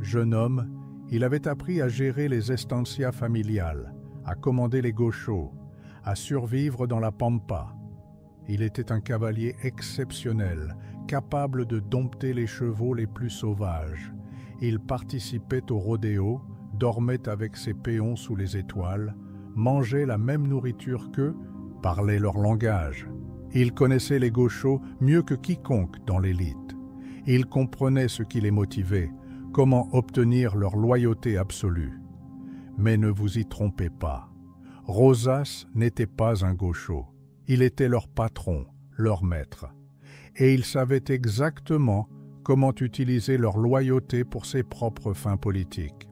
Speaker 1: Jeune homme, il avait appris à gérer les estancias familiales, à commander les gauchos, à survivre dans la pampa. Il était un cavalier exceptionnel, capable de dompter les chevaux les plus sauvages. Il participait au rodéo, dormait avec ses péons sous les étoiles, mangeait la même nourriture qu'eux, parlait leur langage. Il connaissait les gauchos mieux que quiconque dans l'élite. Il comprenait ce qui les motivait, comment obtenir leur loyauté absolue. Mais ne vous y trompez pas. Rosas n'était pas un gaucho. Il était leur patron, leur maître. Et il savait exactement comment utiliser leur loyauté pour ses propres fins politiques.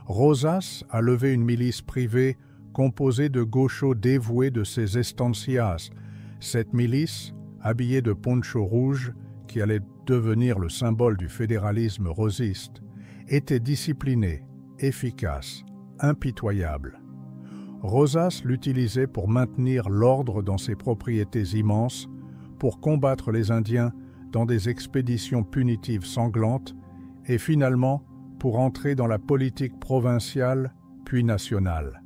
Speaker 1: Rosas a levé une milice privée composée de gauchos dévoués de ses estancias. Cette milice, habillée de ponchos rouges, qui allait devenir le symbole du fédéralisme rosiste, était disciplinée, efficace, impitoyable. Rosas l'utilisait pour maintenir l'ordre dans ses propriétés immenses, pour combattre les Indiens dans des expéditions punitives sanglantes et finalement pour entrer dans la politique provinciale puis nationale.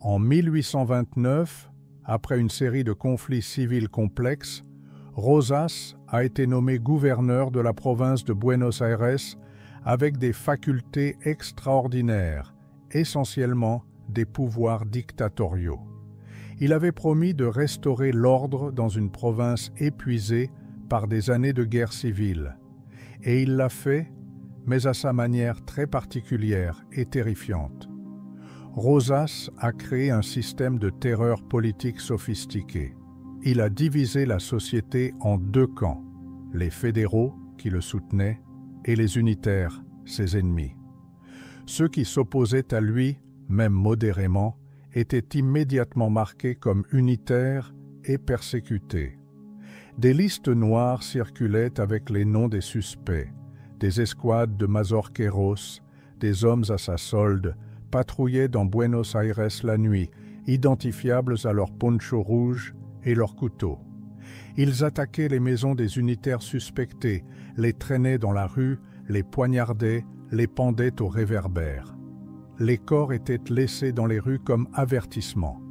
Speaker 1: En 1829, après une série de conflits civils complexes, Rosas a été nommé gouverneur de la province de Buenos Aires avec des facultés extraordinaires, essentiellement des pouvoirs dictatoriaux. Il avait promis de restaurer l'ordre dans une province épuisée par des années de guerre civile. Et il l'a fait, mais à sa manière très particulière et terrifiante. Rosas a créé un système de terreur politique sophistiqué. Il a divisé la société en deux camps, les fédéraux, qui le soutenaient, et les unitaires, ses ennemis. Ceux qui s'opposaient à lui, même modérément, étaient immédiatement marqués comme unitaires et persécutés. Des listes noires circulaient avec les noms des suspects, des escouades de mazorqueros, des hommes à sa solde, patrouillaient dans Buenos Aires la nuit, identifiables à leurs ponchos rouges et leurs couteaux. Ils attaquaient les maisons des unitaires suspectés, les traînaient dans la rue, les poignardaient, les pendaient aux réverbères. Les corps étaient laissés dans les rues comme avertissement.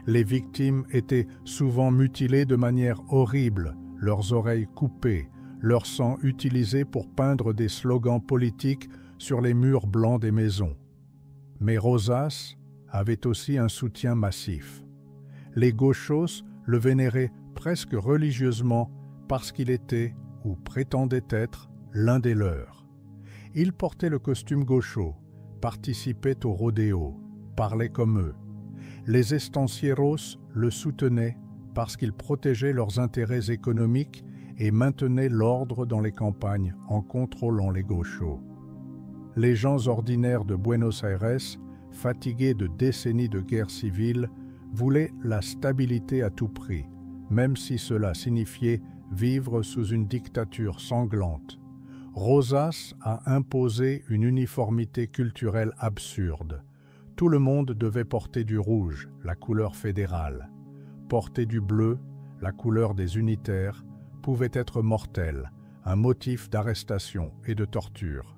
Speaker 1: Les victimes étaient souvent mutilées de manière horrible, leurs oreilles coupées, leur sang utilisé pour peindre des slogans politiques sur les murs blancs des maisons. Mais Rosas avait aussi un soutien massif. Les gauchos le vénéraient presque religieusement parce qu'il était, ou prétendait être, l'un des leurs. Il portait le costume gaucho, participait au rodéo, parlait comme eux. Les estancieros le soutenaient parce qu'il protégeait leurs intérêts économiques et maintenait l'ordre dans les campagnes en contrôlant les gauchos. Les gens ordinaires de Buenos Aires, fatigués de décennies de guerre civile, voulaient la stabilité à tout prix, même si cela signifiait vivre sous une dictature sanglante. Rosas a imposé une uniformité culturelle absurde. Tout le monde devait porter du rouge, la couleur fédérale. Porter du bleu, la couleur des unitaires, pouvait être mortel, un motif d'arrestation et de torture.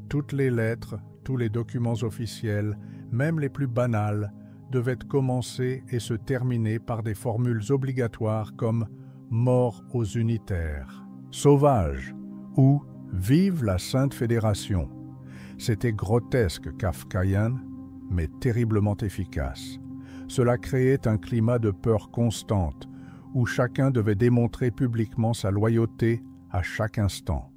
Speaker 1: Toutes les lettres, tous les documents officiels, même les plus banals, devaient commencer et se terminer par des formules obligatoires comme « mort aux unitaires »,« sauvage » ou « vive la Sainte Fédération ». C'était grotesque, kafkaïen, mais terriblement efficace. Cela créait un climat de peur constante, où chacun devait démontrer publiquement sa loyauté à chaque instant.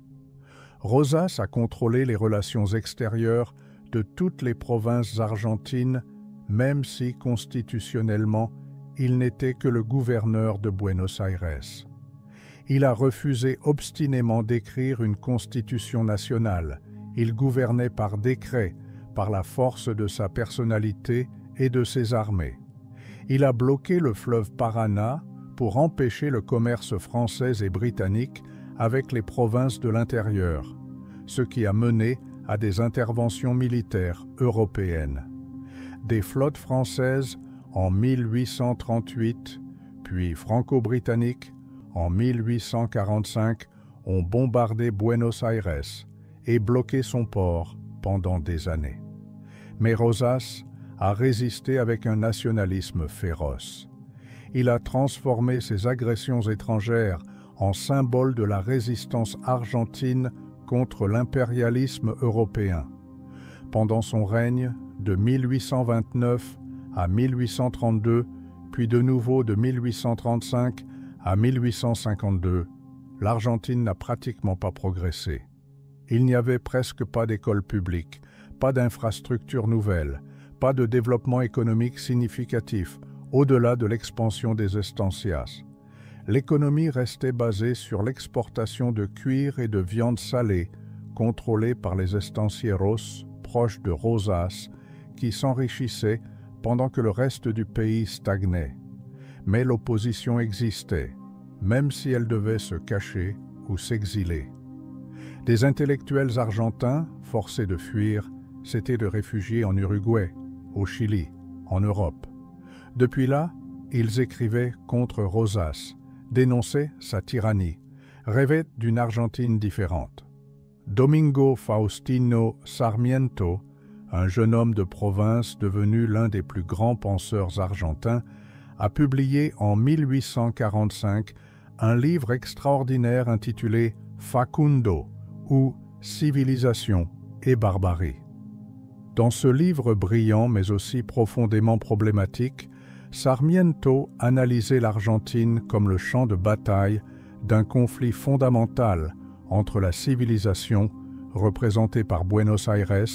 Speaker 1: Rosas a contrôlé les relations extérieures de toutes les provinces argentines, même si constitutionnellement, il n'était que le gouverneur de Buenos Aires. Il a refusé obstinément d'écrire une constitution nationale. Il gouvernait par décret, par la force de sa personnalité et de ses armées. Il a bloqué le fleuve Paraná pour empêcher le commerce français et britannique avec les provinces de l'intérieur, ce qui a mené à des interventions militaires européennes. Des flottes françaises en 1838, puis franco-britanniques en 1845 ont bombardé Buenos Aires et bloqué son port pendant des années. Mais Rosas a résisté avec un nationalisme féroce. Il a transformé ces agressions étrangères en symbole de la résistance argentine contre l'impérialisme européen. Pendant son règne, de 1829 à 1832, puis de nouveau de 1835 à 1852, l'Argentine n'a pratiquement pas progressé. Il n'y avait presque pas d'écoles publiques, pas d'infrastructures nouvelles, pas de développement économique significatif, au-delà de l'expansion des estancias. L'économie restait basée sur l'exportation de cuir et de viande salée, contrôlée par les estancieros proches de Rosas, qui s'enrichissaient pendant que le reste du pays stagnait. Mais l'opposition existait, même si elle devait se cacher ou s'exiler. Des intellectuels argentins, forcés de fuir, s'étaient de réfugiés en Uruguay, au Chili, en Europe. Depuis là, ils écrivaient contre Rosas, dénonçaient sa tyrannie, rêvaient d'une Argentine différente. Domingo Faustino Sarmiento, un jeune homme de province devenu l'un des plus grands penseurs argentins, a publié en 1845 un livre extraordinaire intitulé Facundo, ou Civilisation et barbarie. Dans ce livre brillant mais aussi profondément problématique, Sarmiento analysait l'Argentine comme le champ de bataille d'un conflit fondamental entre la civilisation, représentée par Buenos Aires,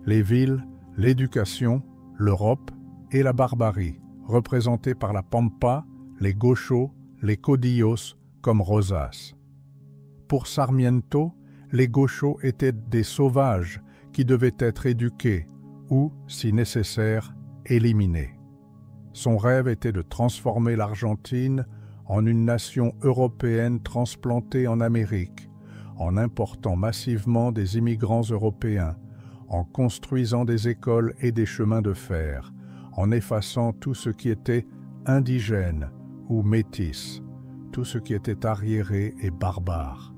Speaker 1: les villes, l'éducation, l'Europe, et la barbarie, représentée par la Pampa, les Gauchos, les Caudillos, comme Rosas. Pour Sarmiento, les Gauchos étaient des sauvages qui devaient être éduqués ou, si nécessaire, éliminés. Son rêve était de transformer l'Argentine en une nation européenne transplantée en Amérique, en important massivement des immigrants européens, en construisant des écoles et des chemins de fer, en effaçant tout ce qui était indigène ou métis, tout ce qui était arriéré et barbare.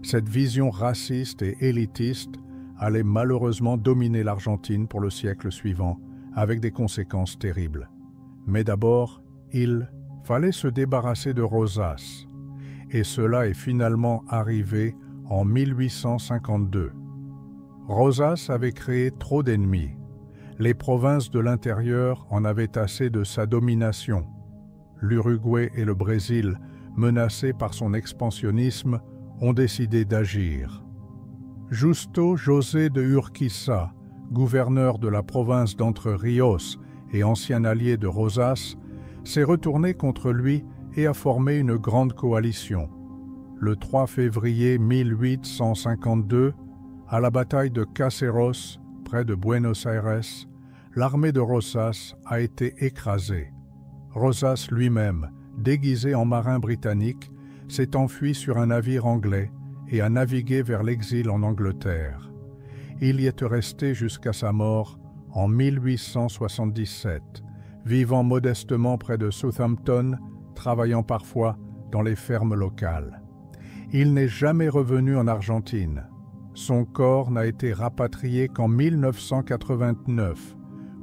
Speaker 1: Cette vision raciste et élitiste allait malheureusement dominer l'Argentine pour le siècle suivant, avec des conséquences terribles. Mais d'abord, il fallait se débarrasser de Rosas, et cela est finalement arrivé en 1852. Rosas avait créé trop d'ennemis. Les provinces de l'intérieur en avaient assez de sa domination. L'Uruguay et le Brésil, menacés par son expansionnisme, ont décidé d'agir. Justo José de Urquiza, gouverneur de la province d'Entre Ríos et ancien allié de Rosas, s'est retourné contre lui et a formé une grande coalition. Le 3 février 1852, à la bataille de Caseros, près de Buenos Aires, l'armée de Rosas a été écrasée. Rosas lui-même, déguisé en marin britannique, s'est enfui sur un navire anglais et a navigué vers l'exil en Angleterre. Il y est resté jusqu'à sa mort en 1877, vivant modestement près de Southampton, travaillant parfois dans les fermes locales. Il n'est jamais revenu en Argentine. Son corps n'a été rapatrié qu'en 1989,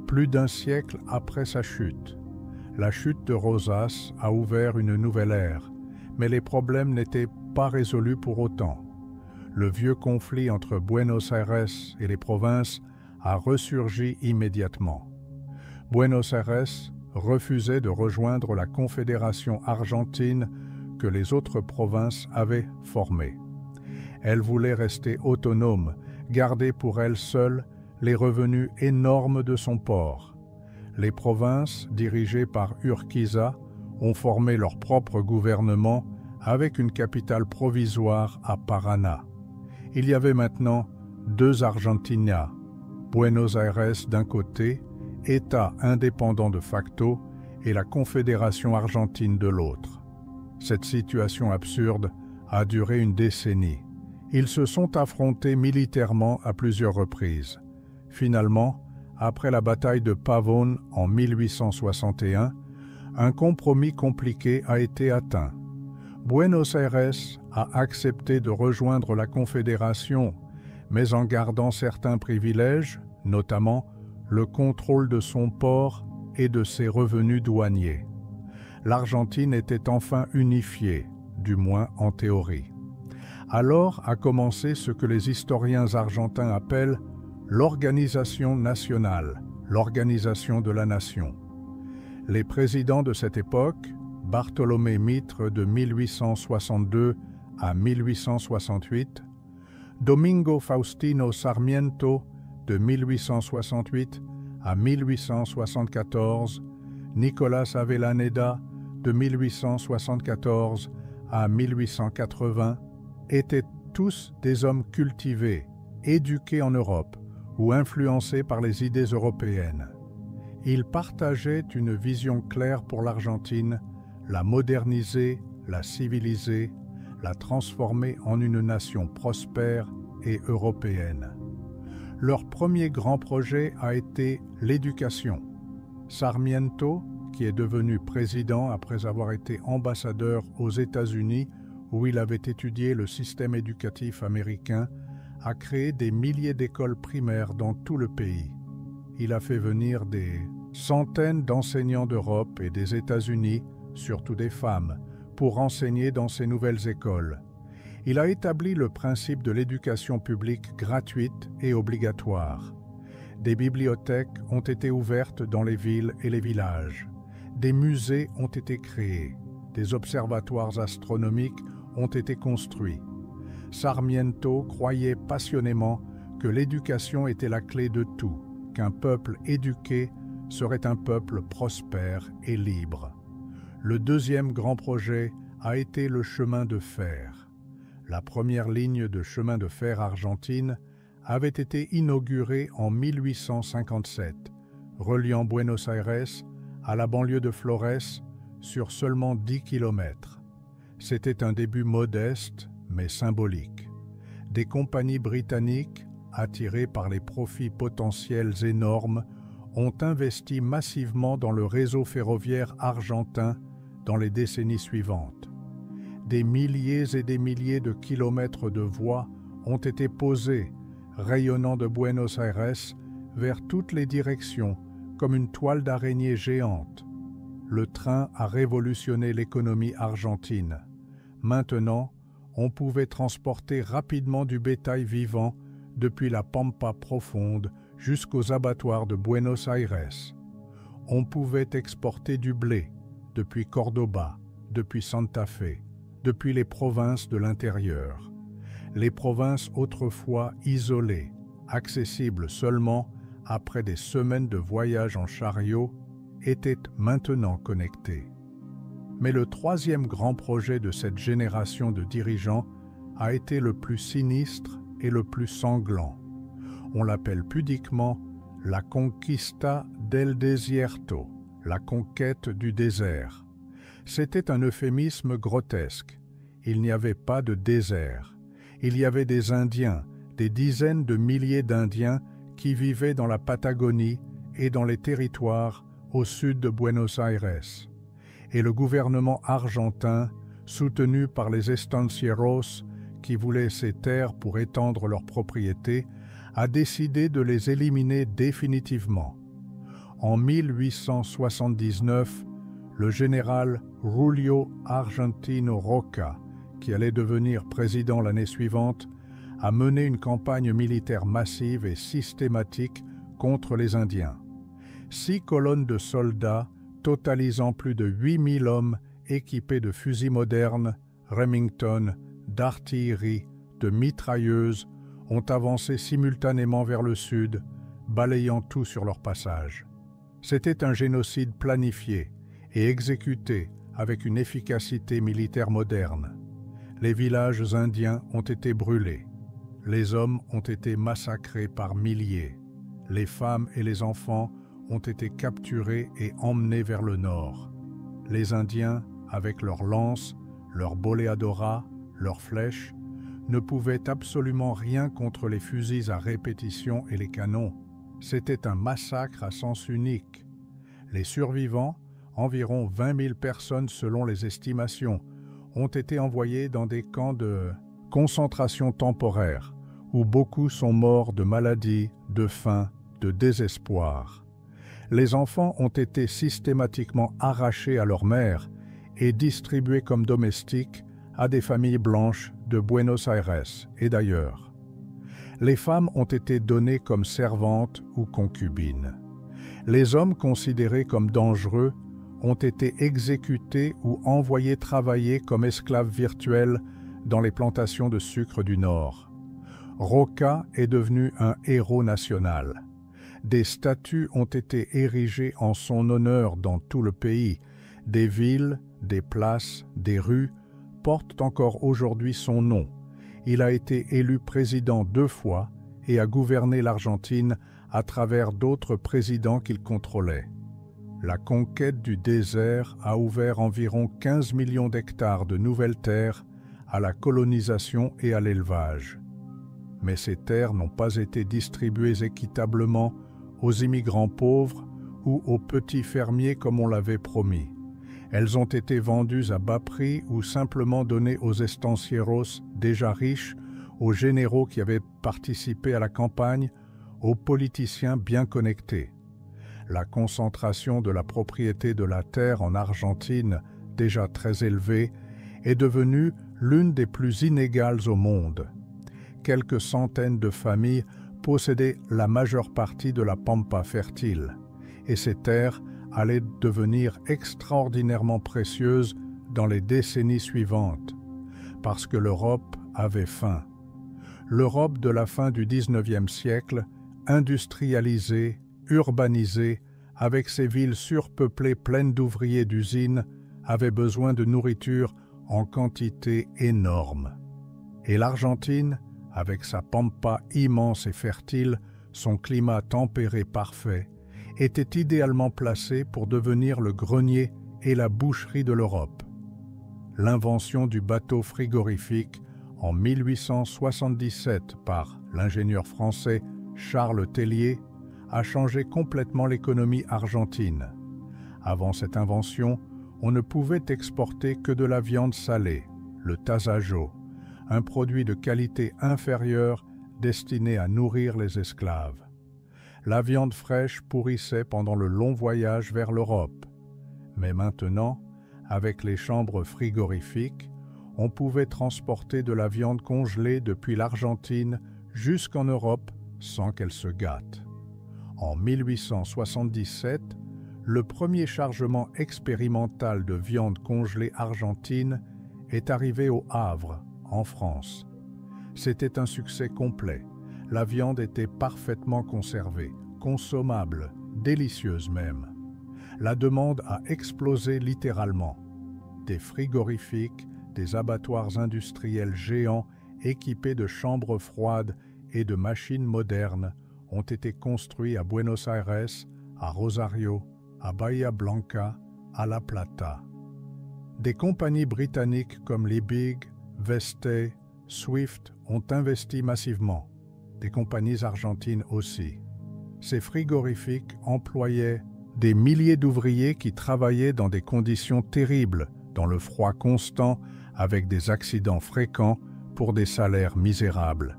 Speaker 1: plus d'un siècle après sa chute. La chute de Rosas a ouvert une nouvelle ère, mais les problèmes n'étaient pas résolus pour autant. Le vieux conflit entre Buenos Aires et les provinces a ressurgi immédiatement. Buenos Aires refusait de rejoindre la Confédération argentine que les autres provinces avaient formée. Elle voulait rester autonome, garder pour elle seule les revenus énormes de son port. Les provinces, dirigées par Urquiza, ont formé leur propre gouvernement avec une capitale provisoire à Paraná. Il y avait maintenant deux Argentinas, Buenos Aires d'un côté, État indépendant de facto, et la Confédération argentine de l'autre. Cette situation absurde a duré une décennie. Ils se sont affrontés militairement à plusieurs reprises. Finalement, après la bataille de Pavón en 1861, un compromis compliqué a été atteint. Buenos Aires a accepté de rejoindre la Confédération, mais en gardant certains privilèges, notamment le contrôle de son port et de ses revenus douaniers. L'Argentine était enfin unifiée, du moins en théorie. Alors a commencé ce que les historiens argentins appellent l'organisation nationale, l'organisation de la nation. Les présidents de cette époque, Bartolomé Mitre de 1862 à 1868, Domingo Faustino Sarmiento de 1868 à 1874, Nicolas Avellaneda de 1874 à 1880 étaient tous des hommes cultivés, éduqués en Europe ou influencés par les idées européennes. Ils partageaient une vision claire pour l'Argentine, la moderniser, la civiliser, la transformer en une nation prospère et européenne. Leur premier grand projet a été l'éducation. Sarmiento, qui est devenu président après avoir été ambassadeur aux États-Unis, où il avait étudié le système éducatif américain, a créé des milliers d'écoles primaires dans tout le pays. Il a fait venir des centaines d'enseignants d'Europe et des États-Unis, surtout des femmes, pour enseigner dans ces nouvelles écoles. Il a établi le principe de l'éducation publique gratuite et obligatoire. Des bibliothèques ont été ouvertes dans les villes et les villages. Des musées ont été créés. Des observatoires astronomiques ont été construits. Sarmiento croyait passionnément que l'éducation était la clé de tout, qu'un peuple éduqué serait un peuple prospère et libre. Le deuxième grand projet a été le chemin de fer. La première ligne de chemin de fer argentine avait été inaugurée en 1857, reliant Buenos Aires à la banlieue de Flores sur seulement 10 kilomètres. C'était un début modeste, mais symbolique. Des compagnies britanniques, attirées par les profits potentiels énormes, ont investi massivement dans le réseau ferroviaire argentin dans les décennies suivantes. Des milliers et des milliers de kilomètres de voies ont été posés, rayonnant de Buenos Aires vers toutes les directions comme une toile d'araignée géante. Le train a révolutionné l'économie argentine. Maintenant, on pouvait transporter rapidement du bétail vivant depuis la pampa profonde jusqu'aux abattoirs de Buenos Aires. On pouvait exporter du blé depuis Cordoba, depuis Santa Fe, depuis les provinces de l'intérieur. Les provinces autrefois isolées, accessibles seulement après des semaines de voyage en chariot, étaient maintenant connectées. Mais le troisième grand projet de cette génération de dirigeants a été le plus sinistre et le plus sanglant. On l'appelle pudiquement la Conquista del Desierto, la conquête du désert. C'était un euphémisme grotesque. Il n'y avait pas de désert. Il y avait des Indiens, des dizaines de milliers d'Indiens qui vivaient dans la Patagonie et dans les territoires au sud de Buenos Aires. Et le gouvernement argentin, soutenu par les estancieros qui voulaient ces terres pour étendre leurs propriétés, a décidé de les éliminer définitivement. En 1879, le général Julio Argentino Roca, qui allait devenir président l'année suivante, a mené une campagne militaire massive et systématique contre les Indiens. 6 colonnes de soldats, totalisant plus de 8000 hommes équipés de fusils modernes, Remington, d'artillerie, de mitrailleuses, ont avancé simultanément vers le sud, balayant tout sur leur passage. C'était un génocide planifié et exécuté avec une efficacité militaire moderne. Les villages indiens ont été brûlés. Les hommes ont été massacrés par milliers. Les femmes et les enfants ont été capturés et emmenés vers le nord. Les Indiens, avec leurs lances, leurs boleadoras, leurs flèches, ne pouvaient absolument rien contre les fusils à répétition et les canons. C'était un massacre à sens unique. Les survivants, environ 20 000 personnes selon les estimations, ont été envoyés dans des camps de concentration temporaire, où beaucoup sont morts de maladie, de faim, de désespoir. Les enfants ont été systématiquement arrachés à leur mère et distribués comme domestiques à des familles blanches de Buenos Aires et d'ailleurs. Les femmes ont été données comme servantes ou concubines. Les hommes considérés comme dangereux ont été exécutés ou envoyés travailler comme esclaves virtuels dans les plantations de sucre du Nord. Roca est devenu un héros national. Des statues ont été érigées en son honneur dans tout le pays. Des villes, des places, des rues portent encore aujourd'hui son nom. Il a été élu président 2 fois et a gouverné l'Argentine à travers d'autres présidents qu'il contrôlait. La conquête du désert a ouvert environ 15 millions d'hectares de nouvelles terres à la colonisation et à l'élevage. Mais ces terres n'ont pas été distribuées équitablement aux immigrants pauvres ou aux petits fermiers comme on l'avait promis. Elles ont été vendues à bas prix ou simplement données aux estancieros déjà riches, aux généraux qui avaient participé à la campagne, aux politiciens bien connectés. La concentration de la propriété de la terre en Argentine, déjà très élevée, est devenue l'une des plus inégales au monde. Quelques centaines de familles possédaient la majeure partie de la pampa fertile, et ces terres allaient devenir extraordinairement précieuses dans les décennies suivantes, parce que l'Europe avait faim. L'Europe de la fin du XIXe siècle, industrialisée, urbanisée, avec ses villes surpeuplées pleines d'ouvriers d'usines, avait besoin de nourriture en quantité énorme. Et l'Argentine, avec sa pampa immense et fertile, son climat tempéré parfait, était idéalement placée pour devenir le grenier et la boucherie de l'Europe. L'invention du bateau frigorifique en 1877 par l'ingénieur français Charles Tellier a changé complètement l'économie argentine. Avant cette invention, on ne pouvait exporter que de la viande salée, le tasajo, un produit de qualité inférieure destiné à nourrir les esclaves. La viande fraîche pourrissait pendant le long voyage vers l'Europe. Mais maintenant, avec les chambres frigorifiques, on pouvait transporter de la viande congelée depuis l'Argentine jusqu'en Europe sans qu'elle se gâte. En 1877, le premier chargement expérimental de viande congelée argentine est arrivé au Havre, en France. C'était un succès complet. La viande était parfaitement conservée, consommable, délicieuse même. La demande a explosé littéralement. Des frigorifiques, des abattoirs industriels géants équipés de chambres froides et de machines modernes ont été construits à Buenos Aires, à Rosario, à Bahía Blanca, à La Plata. Des compagnies britanniques comme Liebig, Veste, Swift ont investi massivement. Des compagnies argentines aussi. Ces frigorifiques employaient des milliers d'ouvriers qui travaillaient dans des conditions terribles, dans le froid constant, avec des accidents fréquents pour des salaires misérables.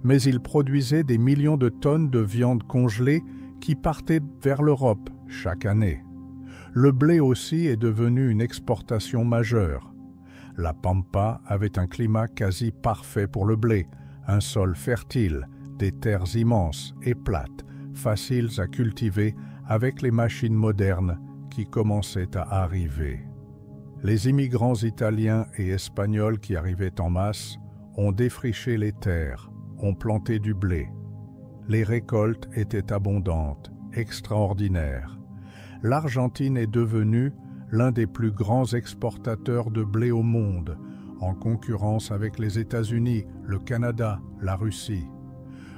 Speaker 1: Mais ils produisaient des millions de tonnes de viande congelée qui partaient vers l'Europe chaque année. Le blé aussi est devenu une exportation majeure. La Pampa avait un climat quasi parfait pour le blé, un sol fertile, des terres immenses et plates, faciles à cultiver avec les machines modernes qui commençaient à arriver. Les immigrants italiens et espagnols qui arrivaient en masse ont défriché les terres, ont planté du blé. Les récoltes étaient abondantes, extraordinaires. L'Argentine est devenue l'un des plus grands exportateurs de blé au monde, en concurrence avec les États-Unis, le Canada, la Russie.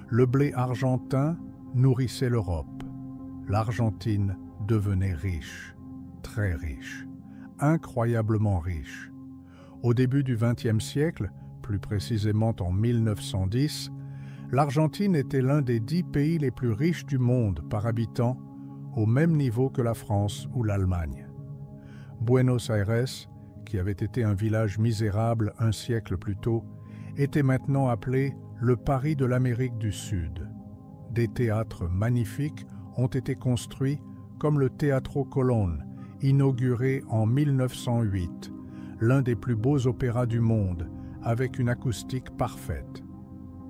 Speaker 1: Le blé argentin nourrissait l'Europe. L'Argentine devenait riche, très riche, incroyablement riche. Au début du XXe siècle, plus précisément en 1910, l'Argentine était l'un des 10 pays les plus riches du monde par habitant, au même niveau que la France ou l'Allemagne. Buenos Aires, qui avait été un village misérable un siècle plus tôt, était maintenant appelé le Paris de l'Amérique du Sud. Des théâtres magnifiques ont été construits comme le Teatro Colón, inauguré en 1908, l'un des plus beaux opéras du monde, avec une acoustique parfaite.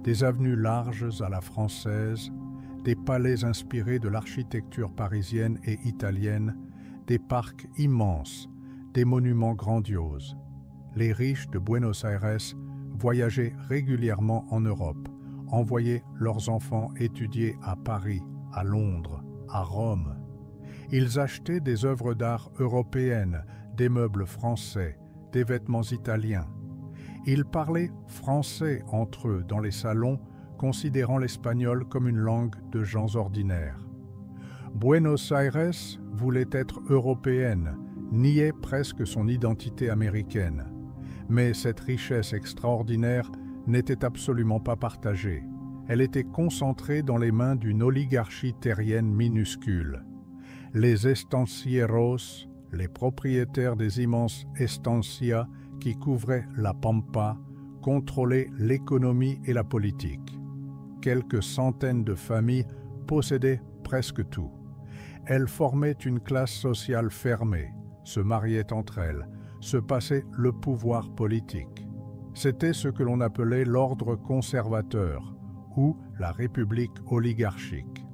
Speaker 1: Des avenues larges à la française, des palais inspirés de l'architecture parisienne et italienne, des parcs immenses, des monuments grandioses. Les riches de Buenos Aires voyageaient régulièrement en Europe, envoyaient leurs enfants étudier à Paris, à Londres, à Rome. Ils achetaient des œuvres d'art européennes, des meubles français, des vêtements italiens. Ils parlaient français entre eux dans les salons, considérant l'espagnol comme une langue de gens ordinaires. Buenos Aires voulait être européenne, niait presque son identité américaine. Mais cette richesse extraordinaire n'était absolument pas partagée. Elle était concentrée dans les mains d'une oligarchie terrienne minuscule. Les estancieros, les propriétaires des immenses estancias qui couvraient la Pampa, contrôlaient l'économie et la politique. Quelques centaines de familles possédaient presque tout. Elles formaient une classe sociale fermée, se mariaient entre elles, se passaient le pouvoir politique. C'était ce que l'on appelait l'ordre conservateur ou la république oligarchique.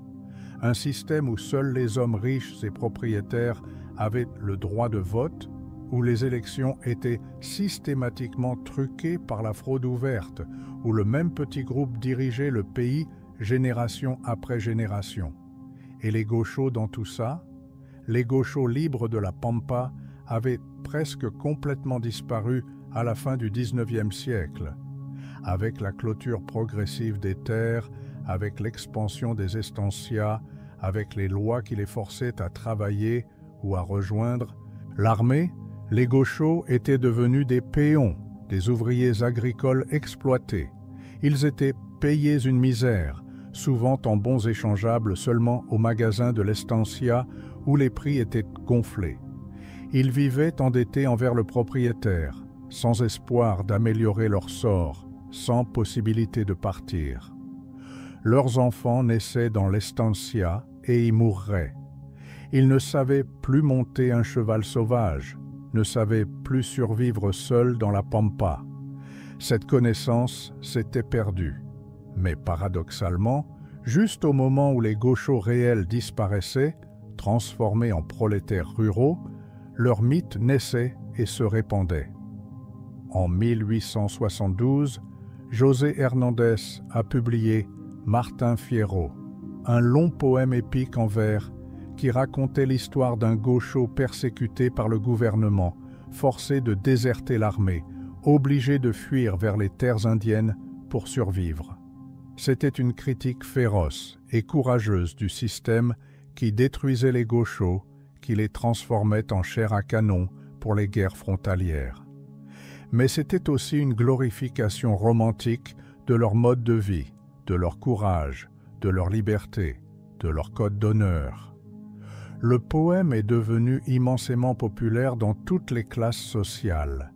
Speaker 1: Un système où seuls les hommes riches et propriétaires avaient le droit de vote, où les élections étaient systématiquement truquées par la fraude ouverte, où le même petit groupe dirigeait le pays génération après génération. Et les gauchos dans tout ça? Les gauchos libres de la Pampa avaient presque complètement disparu à la fin du XIXe siècle. Avec la clôture progressive des terres, avec l'expansion des estancias, avec les lois qui les forçaient à travailler ou à rejoindre l'armée, les gauchos étaient devenus des péons, des ouvriers agricoles exploités. Ils étaient payés une misère, souvent en bons échangeables seulement au magasin de l'estancia où les prix étaient gonflés. Ils vivaient endettés envers le propriétaire, sans espoir d'améliorer leur sort, sans possibilité de partir. Leurs enfants naissaient dans l'estancia et y mourraient. Ils ne savaient plus monter un cheval sauvage, ne savaient plus survivre seuls dans la Pampa. Cette connaissance s'était perdue. Mais paradoxalement, juste au moment où les gauchos réels disparaissaient, transformés en prolétaires ruraux, leur mythe naissait et se répandait. En 1872, José Hernández a publié Martin Fierro, un long poème épique en vers qui racontait l'histoire d'un gaucho persécuté par le gouvernement, forcé de déserter l'armée, obligé de fuir vers les terres indiennes pour survivre. C'était une critique féroce et courageuse du système qui détruisait les gauchos, qui les transformait en chair à canon pour les guerres frontalières. Mais c'était aussi une glorification romantique de leur mode de vie, de leur courage, de leur liberté, de leur code d'honneur. Le poème est devenu immensément populaire dans toutes les classes sociales.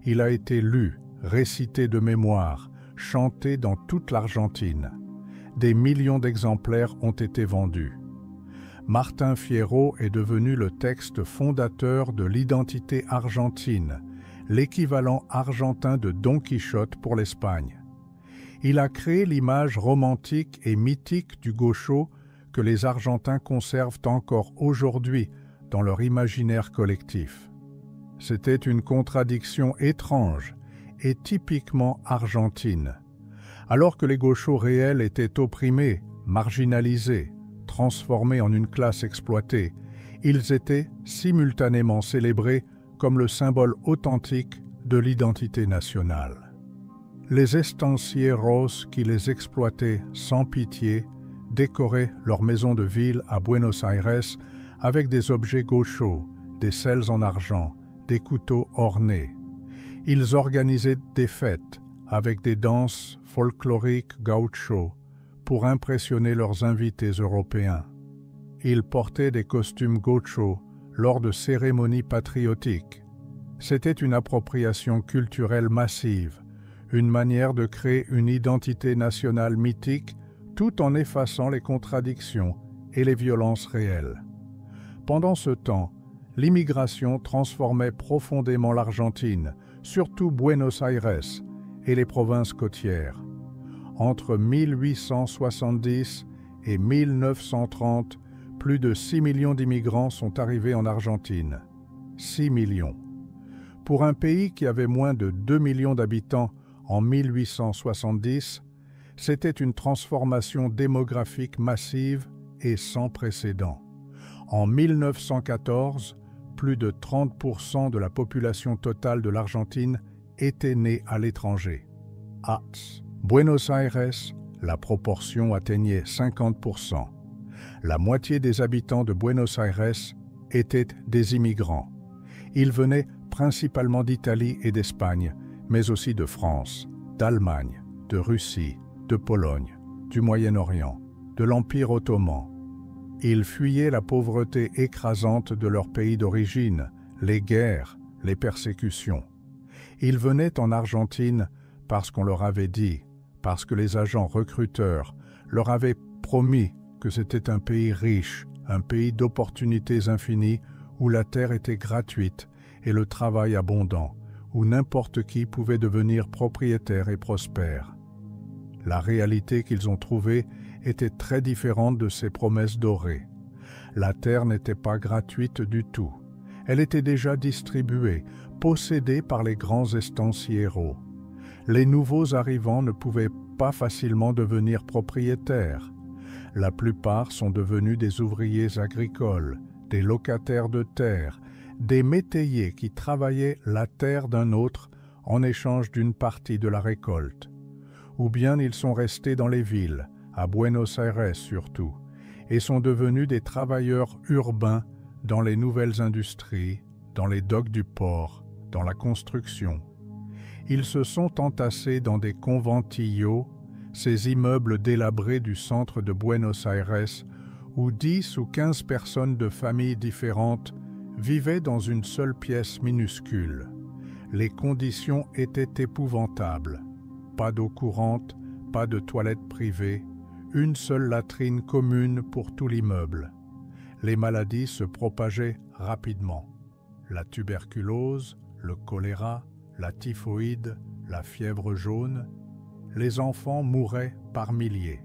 Speaker 1: Il a été lu, récité de mémoire, chanté dans toute l'Argentine. Des millions d'exemplaires ont été vendus. Martin Fierro est devenu le texte fondateur de l'identité argentine, l'équivalent argentin de Don Quichotte pour l'Espagne. Il a créé l'image romantique et mythique du gaucho que les Argentins conservent encore aujourd'hui dans leur imaginaire collectif. C'était une contradiction étrange et typiquement argentine. Alors que les gauchos réels étaient opprimés, marginalisés, transformés en une classe exploitée, ils étaient simultanément célébrés comme le symbole authentique de l'identité nationale. Les estancieros qui les exploitaient sans pitié décoraient leurs maisons de ville à Buenos Aires avec des objets gauchos, des selles en argent, des couteaux ornés. Ils organisaient des fêtes avec des danses folkloriques gauchos pour impressionner leurs invités européens. Ils portaient des costumes gauchos lors de cérémonies patriotiques. C'était une appropriation culturelle massive, une manière de créer une identité nationale mythique tout en effaçant les contradictions et les violences réelles. Pendant ce temps, l'immigration transformait profondément l'Argentine, surtout Buenos Aires et les provinces côtières. Entre 1870 et 1930, plus de 6 millions d'immigrants sont arrivés en Argentine. 6 millions. Pour un pays qui avait moins de 2 millions d'habitants En 1870, c'était une transformation démographique massive et sans précédent. En 1914, plus de 30% de la population totale de l'Argentine était née à l'étranger. À Buenos Aires, la proportion atteignait 50%. La moitié des habitants de Buenos Aires étaient des immigrants. Ils venaient principalement d'Italie et d'Espagne, mais aussi de France, d'Allemagne, de Russie, de Pologne, du Moyen-Orient, de l'Empire ottoman. Ils fuyaient la pauvreté écrasante de leur pays d'origine, les guerres, les persécutions. Ils venaient en Argentine parce qu'on leur avait dit, parce que les agents recruteurs leur avaient promis que c'était un pays riche, un pays d'opportunités infinies où la terre était gratuite et le travail abondant, où n'importe qui pouvait devenir propriétaire et prospère. La réalité qu'ils ont trouvée était très différente de ces promesses dorées. La terre n'était pas gratuite du tout. Elle était déjà distribuée, possédée par les grands estancieros. Les nouveaux arrivants ne pouvaient pas facilement devenir propriétaires. La plupart sont devenus des ouvriers agricoles, des locataires de terre, des métayers qui travaillaient la terre d'un autre en échange d'une partie de la récolte. Ou bien ils sont restés dans les villes, à Buenos Aires surtout, et sont devenus des travailleurs urbains dans les nouvelles industries, dans les docks du port, dans la construction. Ils se sont entassés dans des conventillos, ces immeubles délabrés du centre de Buenos Aires, où 10 ou 15 personnes de familles différentes vivaient dans une seule pièce minuscule. Les conditions étaient épouvantables. Pas d'eau courante, pas de toilette privée, une seule latrine commune pour tout l'immeuble. Les maladies se propageaient rapidement. La tuberculose, le choléra, la typhoïde, la fièvre jaune. Les enfants mouraient par milliers.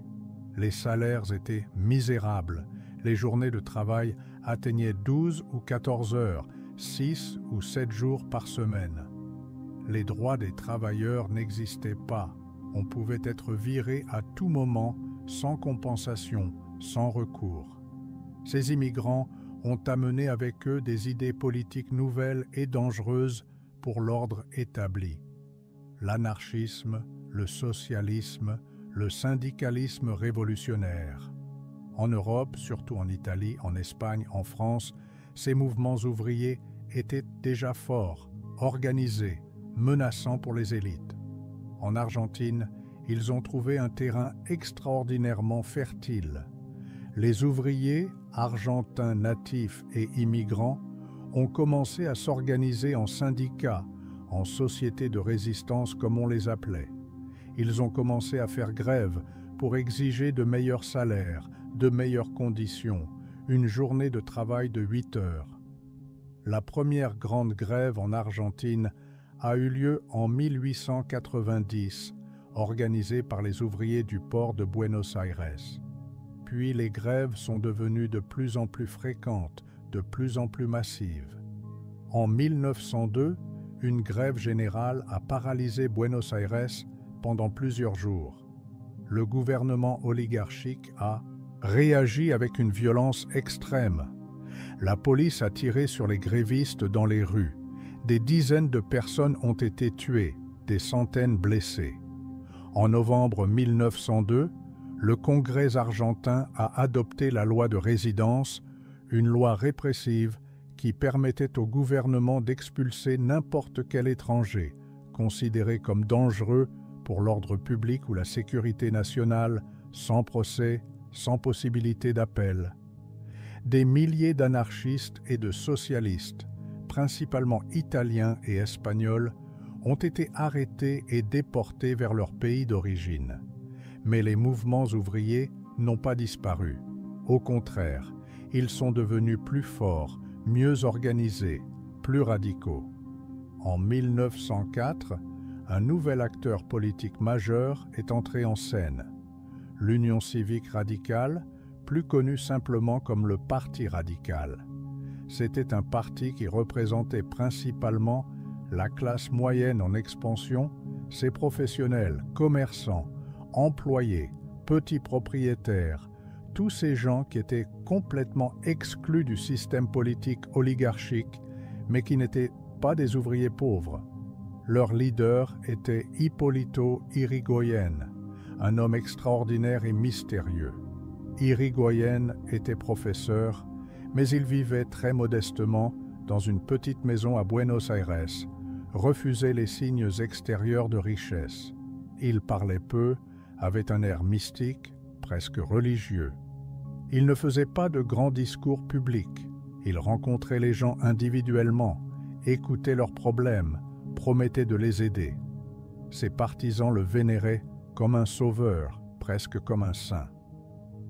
Speaker 1: Les salaires étaient misérables. Les journées de travail atteignaient 12 ou 14 heures, 6 ou 7 jours par semaine. Les droits des travailleurs n'existaient pas. On pouvait être viré à tout moment, sans compensation, sans recours. Ces immigrants ont amené avec eux des idées politiques nouvelles et dangereuses pour l'ordre établi. L'anarchisme, le socialisme, le syndicalisme révolutionnaire. En Europe, surtout en Italie, en Espagne, en France, ces mouvements ouvriers étaient déjà forts, organisés, menaçants pour les élites. En Argentine, ils ont trouvé un terrain extraordinairement fertile. Les ouvriers, argentins natifs et immigrants, ont commencé à s'organiser en syndicats, en sociétés de résistance comme on les appelait. Ils ont commencé à faire grève pour exiger de meilleurs salaires, de meilleures conditions, une journée de travail de 8 heures. La première grande grève en Argentine a eu lieu en 1890, organisée par les ouvriers du port de Buenos Aires. Puis les grèves sont devenues de plus en plus fréquentes, de plus en plus massives. En 1902, une grève générale a paralysé Buenos Aires pendant plusieurs jours. Le gouvernement oligarchique a réagi avec une violence extrême. La police a tiré sur les grévistes dans les rues. Des dizaines de personnes ont été tuées, des centaines blessées. En novembre 1902, le Congrès argentin a adopté la loi de résidence, une loi répressive qui permettait au gouvernement d'expulser n'importe quel étranger, considéré comme dangereux pour l'ordre public ou la sécurité nationale, sans procès, sans possibilité d'appel. Des milliers d'anarchistes et de socialistes, principalement italiens et espagnols, ont été arrêtés et déportés vers leur pays d'origine. Mais les mouvements ouvriers n'ont pas disparu. Au contraire, ils sont devenus plus forts, mieux organisés, plus radicaux. En 1904, un nouvel acteur politique majeur est entré en scène. L'Union civique radicale, plus connue simplement comme le Parti radical. C'était un parti qui représentait principalement la classe moyenne en expansion, ces professionnels, commerçants, employés, petits propriétaires, tous ces gens qui étaient complètement exclus du système politique oligarchique, mais qui n'étaient pas des ouvriers pauvres. Leur leader était Hipólito Yrigoyen, un homme extraordinaire et mystérieux. Yrigoyen était professeur, mais il vivait très modestement dans une petite maison à Buenos Aires, refusait les signes extérieurs de richesse. Il parlait peu, avait un air mystique, presque religieux. Il ne faisait pas de grands discours publics. Il rencontrait les gens individuellement, écoutait leurs problèmes, promettait de les aider. Ses partisans le vénéraient comme un sauveur, presque comme un saint.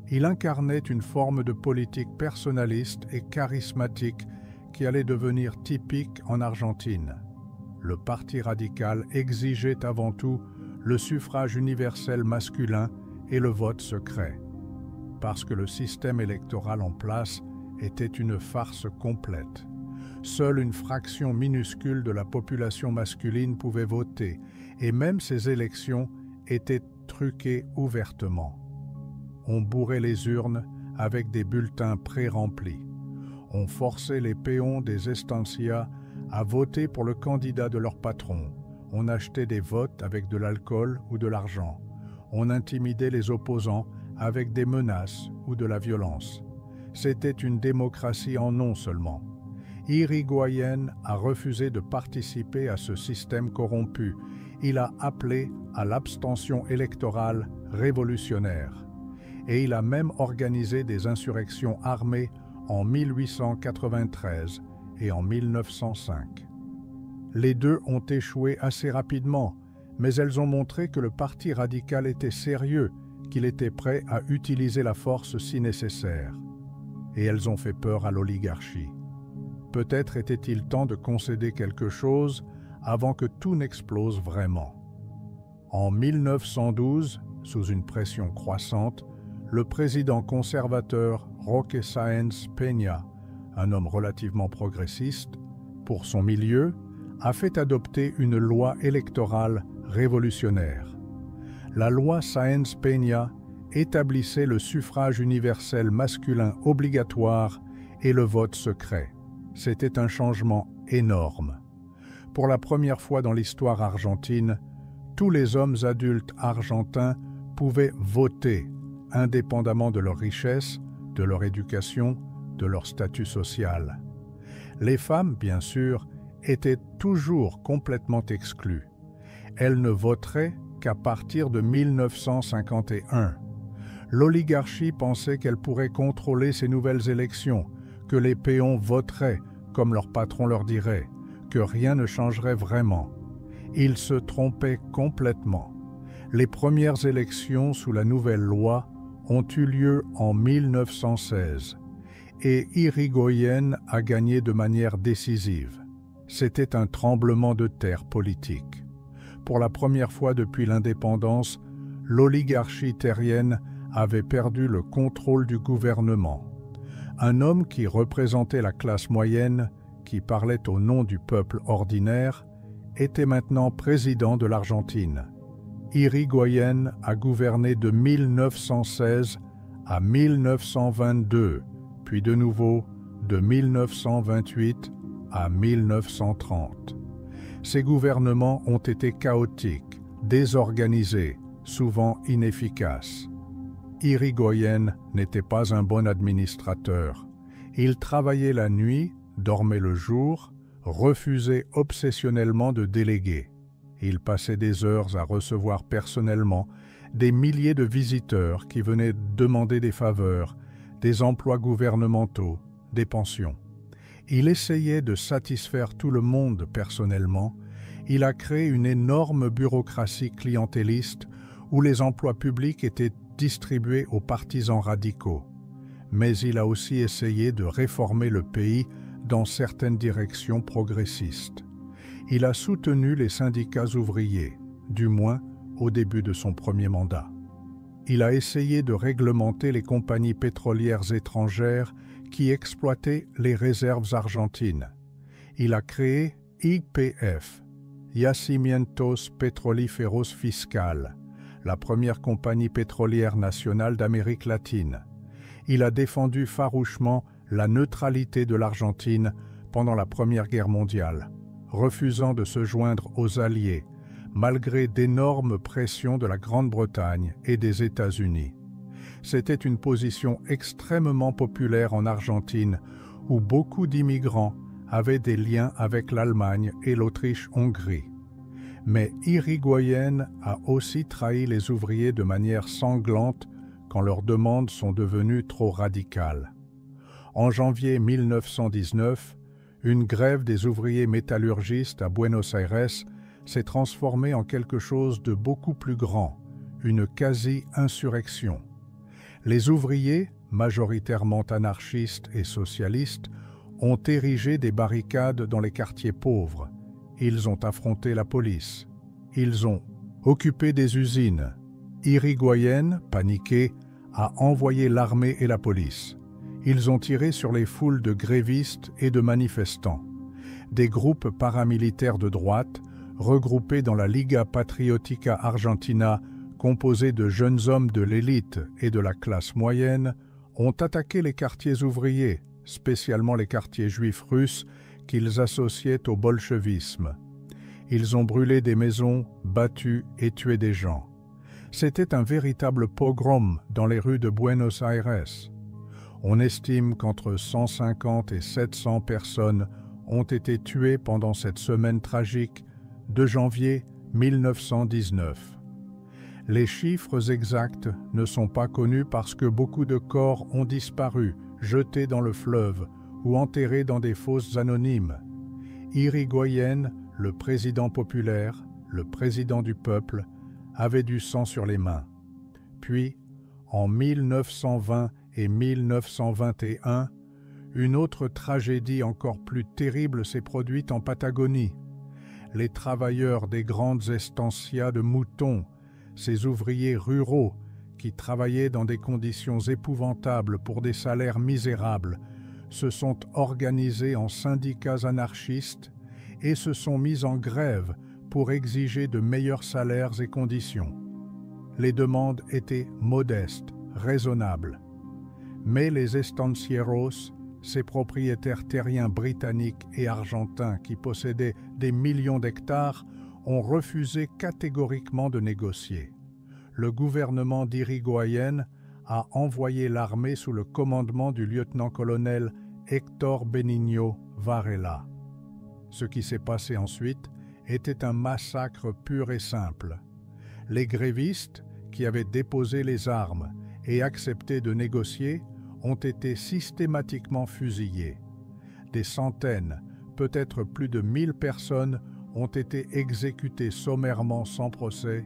Speaker 1: Il incarnait une forme de politique personnaliste et charismatique qui allait devenir typique en Argentine. Le Parti radical exigeait avant tout le suffrage universel masculin et le vote secret, parce que le système électoral en place était une farce complète. Seule une fraction minuscule de la population masculine pouvait voter, et même ces élections étaient truquées ouvertement. On bourrait les urnes avec des bulletins pré-remplis. On forçait les péons des estancias à voter pour le candidat de leur patron. On achetait des votes avec de l'alcool ou de l'argent. On intimidait les opposants avec des menaces ou de la violence. C'était une démocratie en nom seulement. Yrigoyen a refusé de participer à ce système corrompu. Il a appelé à l'abstention électorale révolutionnaire. Et il a même organisé des insurrections armées en 1893 et en 1905. Les deux ont échoué assez rapidement, mais elles ont montré que le Parti radical était sérieux, qu'il était prêt à utiliser la force si nécessaire. Et elles ont fait peur à l'oligarchie. Peut-être était-il temps de concéder quelque chose avant que tout n'explose vraiment. En 1912, sous une pression croissante, le président conservateur Roque Sáenz Peña, un homme relativement progressiste, pour son milieu, a fait adopter une loi électorale révolutionnaire. La loi Sáenz Peña établissait le suffrage universel masculin obligatoire et le vote secret. C'était un changement énorme. Pour la première fois dans l'histoire argentine, tous les hommes adultes argentins pouvaient voter, indépendamment de leur richesse, de leur éducation, de leur statut social. Les femmes, bien sûr, étaient toujours complètement exclues. Elles ne voteraient qu'à partir de 1951. L'oligarchie pensait qu'elle pourrait contrôler ces nouvelles élections, que les péons voteraient comme leur patron leur dirait, que rien ne changerait vraiment. Ils se trompaient complètement. Les premières élections sous la nouvelle loi ont eu lieu en 1916 et Yrigoyen a gagné de manière décisive. C'était un tremblement de terre politique. Pour la première fois depuis l'indépendance, l'oligarchie terrienne avait perdu le contrôle du gouvernement. Un homme qui représentait la classe moyenne, qui parlait au nom du peuple ordinaire, était maintenant président de l'Argentine. Yrigoyen a gouverné de 1916 à 1922, puis de nouveau de 1928 à 1930. Ces gouvernements ont été chaotiques, désorganisés, souvent inefficaces. Yrigoyen n'était pas un bon administrateur. Il travaillait la nuit, dormait le jour, refusait obsessionnellement de déléguer. Il passait des heures à recevoir personnellement des milliers de visiteurs qui venaient demander des faveurs, des emplois gouvernementaux, des pensions. Il essayait de satisfaire tout le monde personnellement. Il a créé une énorme bureaucratie clientéliste où les emplois publics étaient distribués aux partisans radicaux. Mais il a aussi essayé de réformer le pays dans certaines directions progressistes. Il a soutenu les syndicats ouvriers, du moins au début de son premier mandat. Il a essayé de réglementer les compagnies pétrolières étrangères qui exploitaient les réserves argentines. Il a créé YPF, Yacimientos Petrolíferos Fiscal, la première compagnie pétrolière nationale d'Amérique latine. Il a défendu farouchement la neutralité de l'Argentine pendant la Première Guerre mondiale, refusant de se joindre aux Alliés, malgré d'énormes pressions de la Grande-Bretagne et des États-Unis. C'était une position extrêmement populaire en Argentine, où beaucoup d'immigrants avaient des liens avec l'Allemagne et l'Autriche-Hongrie. Mais Irigoyen a aussi trahi les ouvriers de manière sanglante quand leurs demandes sont devenues trop radicales. En janvier 1919, une grève des ouvriers métallurgistes à Buenos Aires s'est transformée en quelque chose de beaucoup plus grand, une quasi-insurrection. Les ouvriers, majoritairement anarchistes et socialistes, ont érigé des barricades dans les quartiers pauvres. Ils ont affronté la police. Ils ont occupé des usines. Irigoyen, paniqué, a envoyé l'armée et la police. Ils ont tiré sur les foules de grévistes et de manifestants. Des groupes paramilitaires de droite, regroupés dans la Liga Patriotica Argentina, composés de jeunes hommes de l'élite et de la classe moyenne, ont attaqué les quartiers ouvriers, spécialement les quartiers juifs russes qu'ils associaient au bolchevisme. Ils ont brûlé des maisons, battu et tué des gens. C'était un véritable pogrom dans les rues de Buenos Aires. On estime qu'entre 150 et 700 personnes ont été tuées pendant cette semaine tragique de janvier 1919. Les chiffres exacts ne sont pas connus parce que beaucoup de corps ont disparu, jetés dans le fleuve ou enterrés dans des fosses anonymes. Irigoyen, le président populaire, le président du peuple, avait du sang sur les mains. Puis, en 1920 et 1921, une autre tragédie encore plus terrible s'est produite en Patagonie. Les travailleurs des grandes estancias de moutons, ces ouvriers ruraux qui travaillaient dans des conditions épouvantables pour des salaires misérables, se sont organisés en syndicats anarchistes et se sont mis en grève pour exiger de meilleurs salaires et conditions. Les demandes étaient modestes, raisonnables. Mais les estancieros, ces propriétaires terriens britanniques et argentins qui possédaient des millions d'hectares, ont refusé catégoriquement de négocier. Le gouvernement d'Irigoyen a envoyé l'armée sous le commandement du lieutenant-colonel Héctor Benigno Varela. Ce qui s'est passé ensuite était un massacre pur et simple. Les grévistes, qui avaient déposé les armes et accepté de négocier, ont été systématiquement fusillés. Des centaines, peut-être plus de 1000 personnes ont été exécutées sommairement sans procès,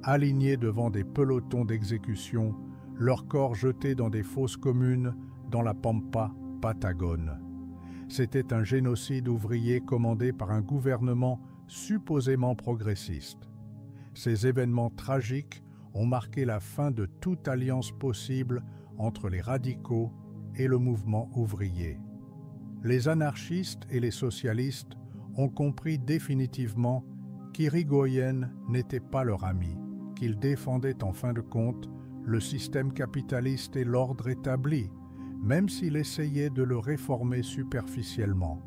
Speaker 1: alignés devant des pelotons d'exécution, leurs corps jetés dans des fosses communes dans la pampa patagone. C'était un génocide ouvrier commandé par un gouvernement supposément progressiste. Ces événements tragiques ont marqué la fin de toute alliance possible entre les radicaux et le mouvement ouvrier. Les anarchistes et les socialistes ont compris définitivement qu'Irigoyen n'était pas leur ami, qu'il défendait en fin de compte le système capitaliste et l'ordre établi, même s'il essayait de le réformer superficiellement.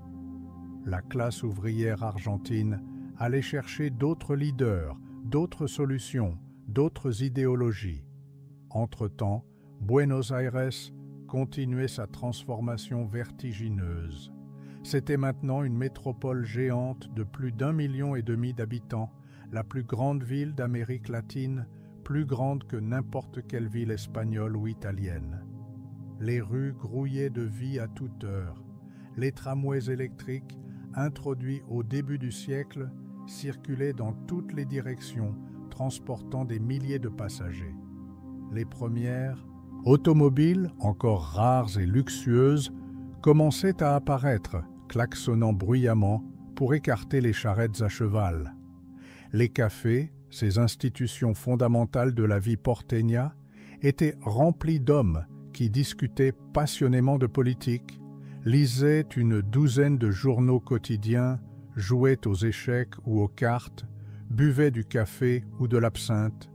Speaker 1: La classe ouvrière argentine allait chercher d'autres leaders, d'autres solutions, d'autres idéologies. Entre-temps, Buenos Aires continuait sa transformation vertigineuse. C'était maintenant une métropole géante de plus d'1,5 million d'habitants, la plus grande ville d'Amérique latine, plus grande que n'importe quelle ville espagnole ou italienne. Les rues grouillaient de vie à toute heure. Les tramways électriques, introduits au début du siècle, circulaient dans toutes les directions, transportant des milliers de passagers. Les premières, automobiles, encore rares et luxueuses, commençaient à apparaître, klaxonnant bruyamment pour écarter les charrettes à cheval. Les cafés, ces institutions fondamentales de la vie porteña, étaient remplis d'hommes qui discutaient passionnément de politique, lisaient une douzaine de journaux quotidiens, jouaient aux échecs ou aux cartes, buvaient du café ou de l'absinthe.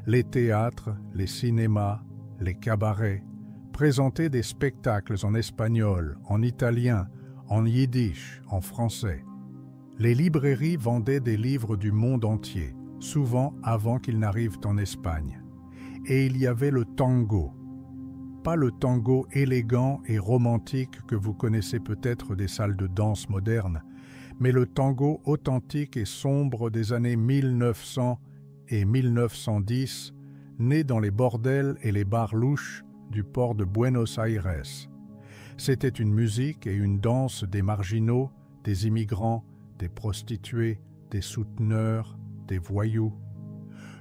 Speaker 1: Les théâtres, les cinémas, les cabarets présentaient des spectacles en espagnol, en italien, en yiddish, en français. Les librairies vendaient des livres du monde entier, souvent avant qu'ils n'arrivent en Espagne. Et il y avait le tango. Pas le tango élégant et romantique que vous connaissez peut-être des salles de danse modernes, mais le tango authentique et sombre des années 1900 et 1910, né dans les bordels et les bars louches du port de Buenos Aires. C'était une musique et une danse des marginaux, des immigrants, des prostituées, des souteneurs, des voyous.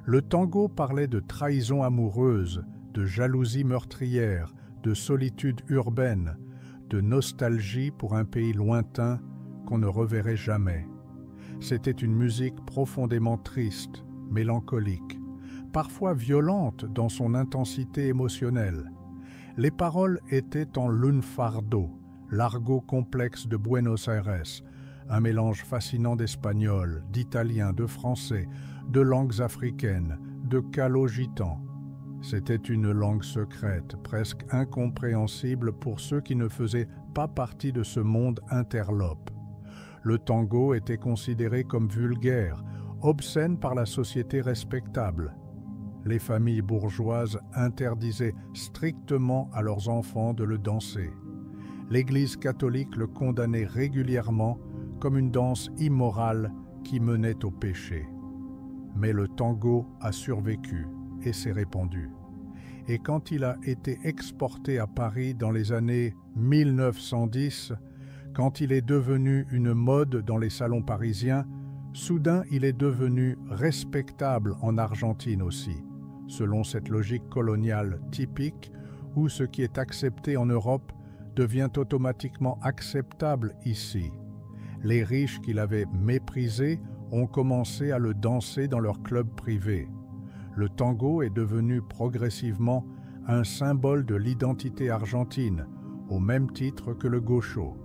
Speaker 1: Le tango parlait de trahison amoureuse, de jalousie meurtrière, de solitude urbaine, de nostalgie pour un pays lointain qu'on ne reverrait jamais. C'était une musique profondément triste, mélancolique, parfois violente dans son intensité émotionnelle. Les paroles étaient en lunfardo, l'argot complexe de Buenos Aires, un mélange fascinant d'espagnol, d'italien, de français, de langues africaines, de calo-gitan. C'était une langue secrète, presque incompréhensible pour ceux qui ne faisaient pas partie de ce monde interlope. Le tango était considéré comme vulgaire, obscène par la société respectable. Les familles bourgeoises interdisaient strictement à leurs enfants de le danser. L'Église catholique le condamnait régulièrement comme une danse immorale qui menait au péché. Mais le tango a survécu et s'est répandu. Et quand il a été exporté à Paris dans les années 1910, quand il est devenu une mode dans les salons parisiens, soudain il est devenu respectable en Argentine aussi, selon cette logique coloniale typique où ce qui est accepté en Europe devient automatiquement acceptable ici. Les riches qui l'avaient méprisé ont commencé à le danser dans leurs clubs privés. Le tango est devenu progressivement un symbole de l'identité argentine, au même titre que le gaucho.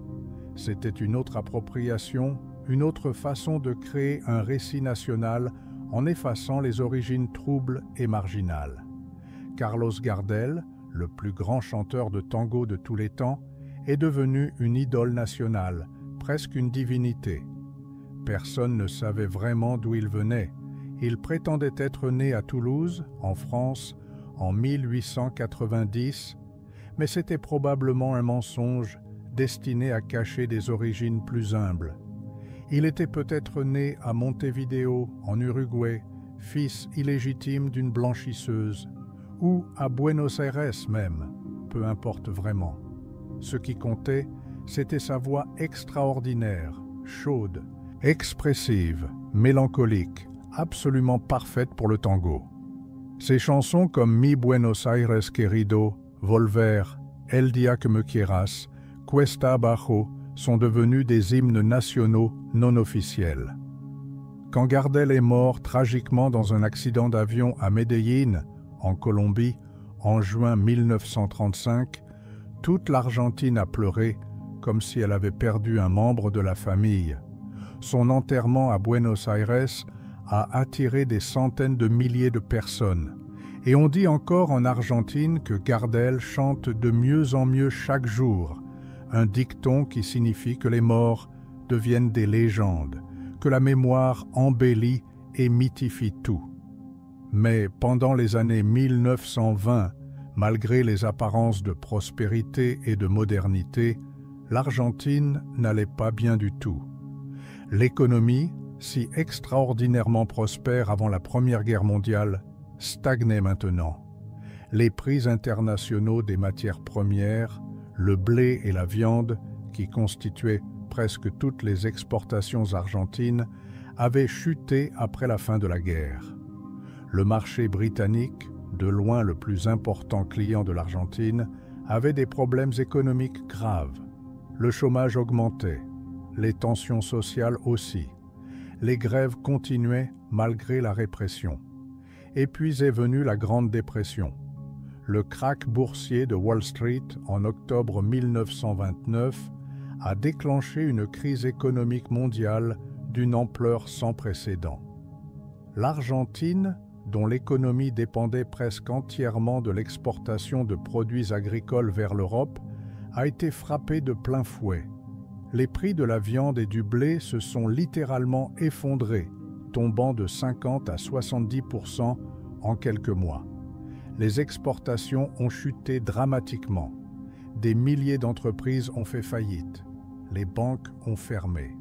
Speaker 1: C'était une autre appropriation, une autre façon de créer un récit national en effaçant les origines troubles et marginales. Carlos Gardel, le plus grand chanteur de tango de tous les temps, est devenu une idole nationale, presque une divinité. Personne ne savait vraiment d'où il venait. Il prétendait être né à Toulouse, en France, en 1890, mais c'était probablement un mensonge destiné à cacher des origines plus humbles. Il était peut-être né à Montevideo, en Uruguay, fils illégitime d'une blanchisseuse, ou à Buenos Aires même, peu importe vraiment. Ce qui comptait, c'était sa voix extraordinaire, chaude, expressive, mélancolique, absolument parfaite pour le tango. Ses chansons comme Mi Buenos Aires Querido, Volver, El Dia que me quieras, Cuesta Abajo sont devenus des hymnes nationaux non officiels. Quand Gardel est mort tragiquement dans un accident d'avion à Medellín, en Colombie, en juin 1935, toute l'Argentine a pleuré comme si elle avait perdu un membre de la famille. Son enterrement à Buenos Aires a attiré des centaines de milliers de personnes. Et on dit encore en Argentine que Gardel chante de mieux en mieux chaque jour, un dicton qui signifie que les morts deviennent des légendes, que la mémoire embellit et mythifie tout. Mais pendant les années 1920, malgré les apparences de prospérité et de modernité, l'Argentine n'allait pas bien du tout. L'économie, si extraordinairement prospère avant la Première Guerre mondiale, stagnait maintenant. Les prix internationaux des matières premières, le blé et la viande, qui constituaient presque toutes les exportations argentines, avaient chuté après la fin de la guerre. Le marché britannique, de loin le plus important client de l'Argentine, avait des problèmes économiques graves. Le chômage augmentait, les tensions sociales aussi. Les grèves continuaient malgré la répression. Et puis est venue la Grande Dépression. Le krach boursier de Wall Street en octobre 1929 a déclenché une crise économique mondiale d'une ampleur sans précédent. L'Argentine, dont l'économie dépendait presque entièrement de l'exportation de produits agricoles vers l'Europe, a été frappée de plein fouet. Les prix de la viande et du blé se sont littéralement effondrés, tombant de 50 à 70% en quelques mois. Les exportations ont chuté dramatiquement. Des milliers d'entreprises ont fait faillite. Les banques ont fermé.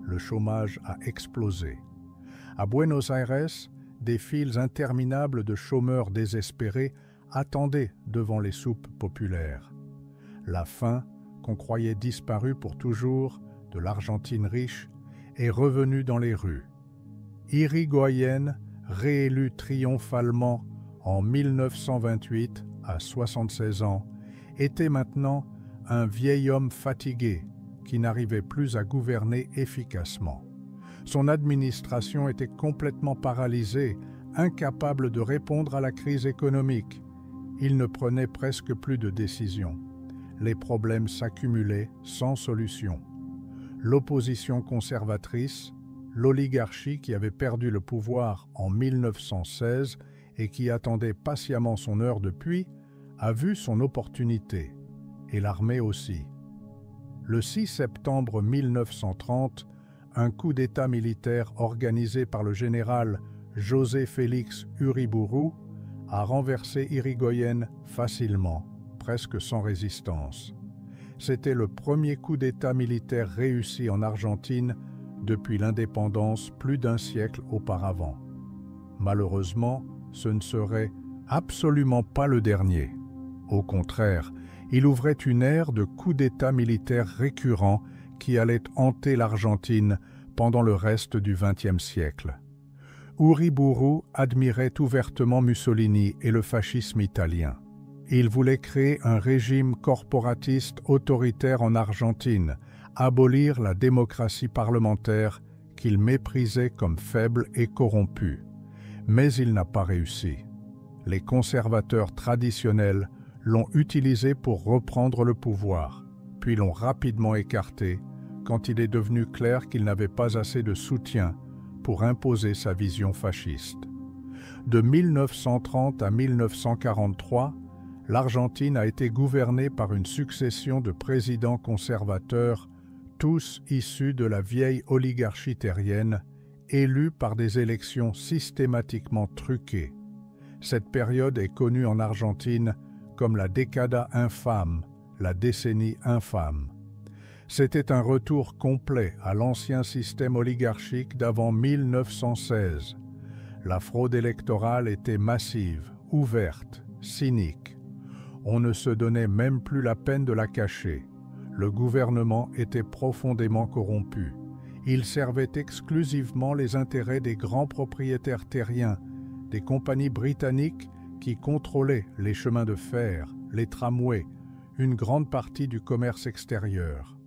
Speaker 1: Le chômage a explosé. À Buenos Aires, des files interminables de chômeurs désespérés attendaient devant les soupes populaires. La faim, qu'on croyait disparue pour toujours de l'Argentine riche, est revenue dans les rues. Irigoyen, réélu triomphalement en 1928 à 76 ans, était maintenant un vieil homme fatigué qui n'arrivait plus à gouverner efficacement. Son administration était complètement paralysée, incapable de répondre à la crise économique. Il ne prenait presque plus de décisions. Les problèmes s'accumulaient sans solution. L'opposition conservatrice, l'oligarchie qui avait perdu le pouvoir en 1916 et qui attendait patiemment son heure depuis, a vu son opportunité, et l'armée aussi. Le 6 septembre 1930, un coup d'État militaire organisé par le général José Félix Uriburu a renversé Irigoyen facilement, presque sans résistance. C'était le premier coup d'État militaire réussi en Argentine depuis l'indépendance plus d'un siècle auparavant. Malheureusement, ce ne serait absolument pas le dernier. Au contraire, il ouvrait une ère de coups d'État militaires récurrents qui allait hanter l'Argentine pendant le reste du XXe siècle. Uriburu admirait ouvertement Mussolini et le fascisme italien. Il voulait créer un régime corporatiste autoritaire en Argentine, abolir la démocratie parlementaire qu'il méprisait comme faible et corrompue. Mais il n'a pas réussi. Les conservateurs traditionnels l'ont utilisé pour reprendre le pouvoir, puis l'ont rapidement écarté quand il est devenu clair qu'il n'avait pas assez de soutien pour imposer sa vision fasciste. De 1930 à 1943, l'Argentine a été gouvernée par une succession de présidents conservateurs, tous issus de la vieille oligarchie terrienne, élus par des élections systématiquement truquées. Cette période est connue en Argentine comme la década infâme, la décennie infâme. C'était un retour complet à l'ancien système oligarchique d'avant 1916. La fraude électorale était massive, ouverte, cynique. On ne se donnait même plus la peine de la cacher. Le gouvernement était profondément corrompu. Il servait exclusivement les intérêts des grands propriétaires terriens, des compagnies britanniques qui contrôlaient les chemins de fer, les tramways, une grande partie du commerce extérieur.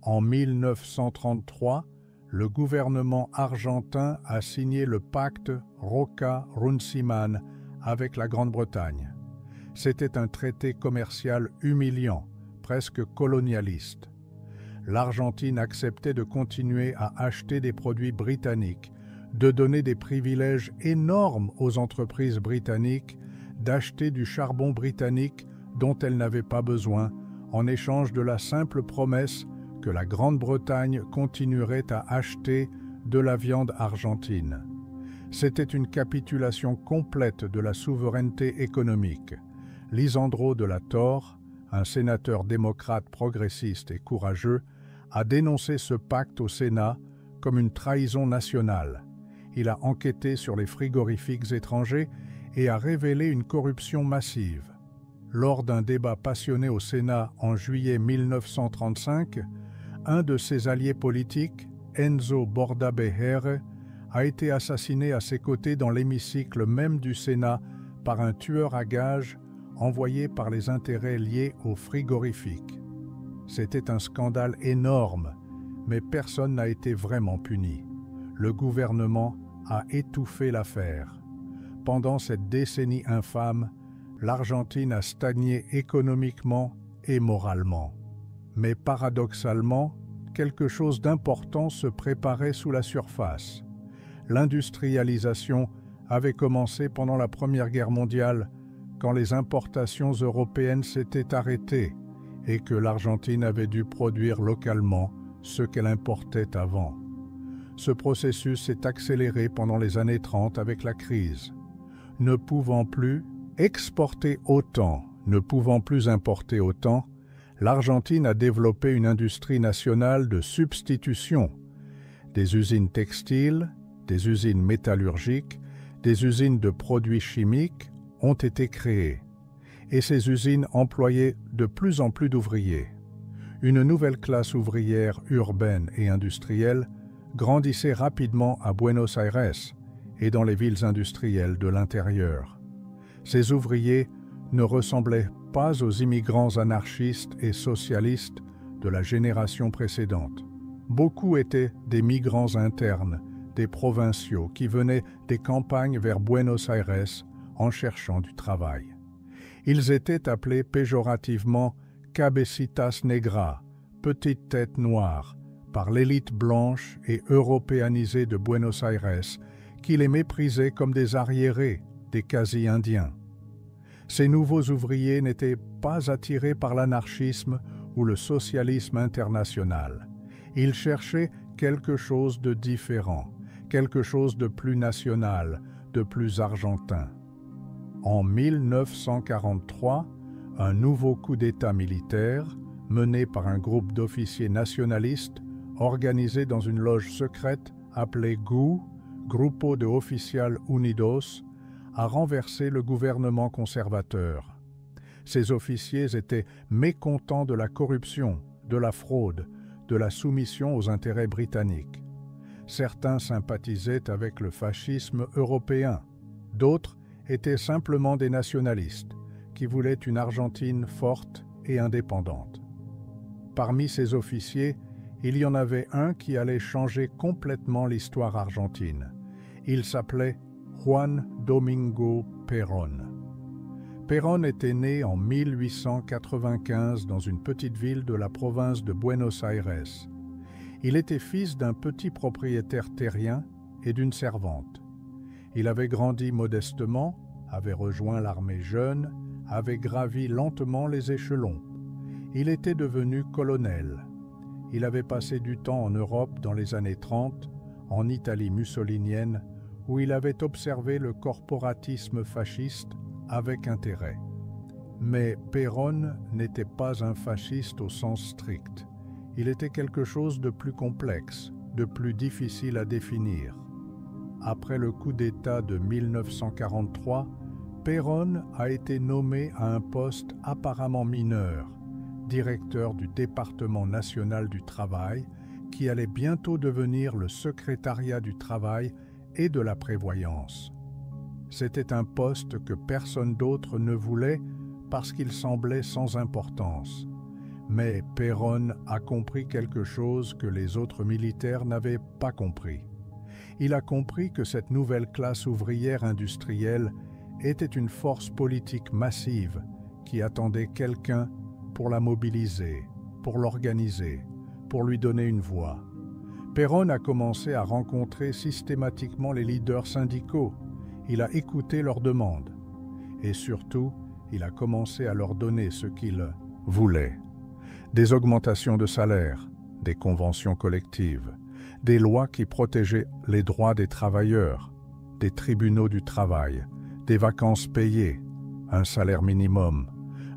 Speaker 1: En 1933, le gouvernement argentin a signé le pacte Roca-Runciman avec la Grande-Bretagne. C'était un traité commercial humiliant, presque colonialiste. L'Argentine acceptait de continuer à acheter des produits britanniques, de donner des privilèges énormes aux entreprises britanniques, d'acheter du charbon britannique dont elle n'avait pas besoin, en échange de la simple promesse que la Grande-Bretagne continuerait à acheter de la viande argentine. C'était une capitulation complète de la souveraineté économique. Lisandro de la Torre, un sénateur démocrate progressiste et courageux, a dénoncé ce pacte au Sénat comme une trahison nationale. Il a enquêté sur les frigorifiques étrangers et a révélé une corruption massive. Lors d'un débat passionné au Sénat en juillet 1935, un de ses alliés politiques, Enzo Bordaberry, a été assassiné à ses côtés dans l'hémicycle même du Sénat par un tueur à gages envoyé par les intérêts liés aux frigorifiques. C'était un scandale énorme, mais personne n'a été vraiment puni. Le gouvernement a étouffé l'affaire. Pendant cette décennie infâme, l'Argentine a stagné économiquement et moralement. Mais paradoxalement, quelque chose d'important se préparait sous la surface. L'industrialisation avait commencé pendant la Première Guerre mondiale, quand les importations européennes s'étaient arrêtées et que l'Argentine avait dû produire localement ce qu'elle importait avant. Ce processus s'est accéléré pendant les années 30 avec la crise. Ne pouvant plus exporter autant, ne pouvant plus importer autant, l'Argentine a développé une industrie nationale de substitution. Des usines textiles, des usines métallurgiques, des usines de produits chimiques ont été créées. Et ces usines employaient de plus en plus d'ouvriers. Une nouvelle classe ouvrière urbaine et industrielle grandissait rapidement à Buenos Aires et dans les villes industrielles de l'intérieur. Ces ouvriers ne ressemblaient pas aux immigrants anarchistes et socialistes de la génération précédente. Beaucoup étaient des migrants internes, des provinciaux qui venaient des campagnes vers Buenos Aires en cherchant du travail. Ils étaient appelés péjorativement « cabecitas negras », petites têtes noires, par l'élite blanche et européanisée de Buenos Aires, qui les méprisait comme des arriérés, des quasi-indiens. Ces nouveaux ouvriers n'étaient pas attirés par l'anarchisme ou le socialisme international. Ils cherchaient quelque chose de différent, quelque chose de plus national, de plus argentin. En 1943, un nouveau coup d'État militaire, mené par un groupe d'officiers nationalistes, organisé dans une loge secrète appelée GU, Grupo de Oficial Unidos, a renversé le gouvernement conservateur. Ces officiers étaient mécontents de la corruption, de la fraude, de la soumission aux intérêts britanniques. Certains sympathisaient avec le fascisme européen, d'autres étaient simplement des nationalistes qui voulaient une Argentine forte et indépendante. Parmi ces officiers, il y en avait un qui allait changer complètement l'histoire argentine. Il s'appelait Juan Domingo Perón. Perón était né en 1895 dans une petite ville de la province de Buenos Aires. Il était fils d'un petit propriétaire terrien et d'une servante. Il avait grandi modestement, avait rejoint l'armée jeune, avait gravi lentement les échelons. Il était devenu colonel. Il avait passé du temps en Europe dans les années 30, en Italie mussolinienne, où il avait observé le corporatisme fasciste avec intérêt. Mais Perón n'était pas un fasciste au sens strict. Il était quelque chose de plus complexe, de plus difficile à définir. Après le coup d'État de 1943, Perón a été nommé à un poste apparemment mineur, directeur du département national du travail, qui allait bientôt devenir le secrétariat du travail et de la prévoyance. C'était un poste que personne d'autre ne voulait parce qu'il semblait sans importance. Mais Perón a compris quelque chose que les autres militaires n'avaient pas compris. Il a compris que cette nouvelle classe ouvrière industrielle était une force politique massive qui attendait quelqu'un pour la mobiliser, pour l'organiser, pour lui donner une voix. Perón a commencé à rencontrer systématiquement les leaders syndicaux. Il a écouté leurs demandes. Et surtout, il a commencé à leur donner ce qu'ils voulaient. Des augmentations de salaire, des conventions collectives, des lois qui protégeaient les droits des travailleurs, des tribunaux du travail, des vacances payées, un salaire minimum,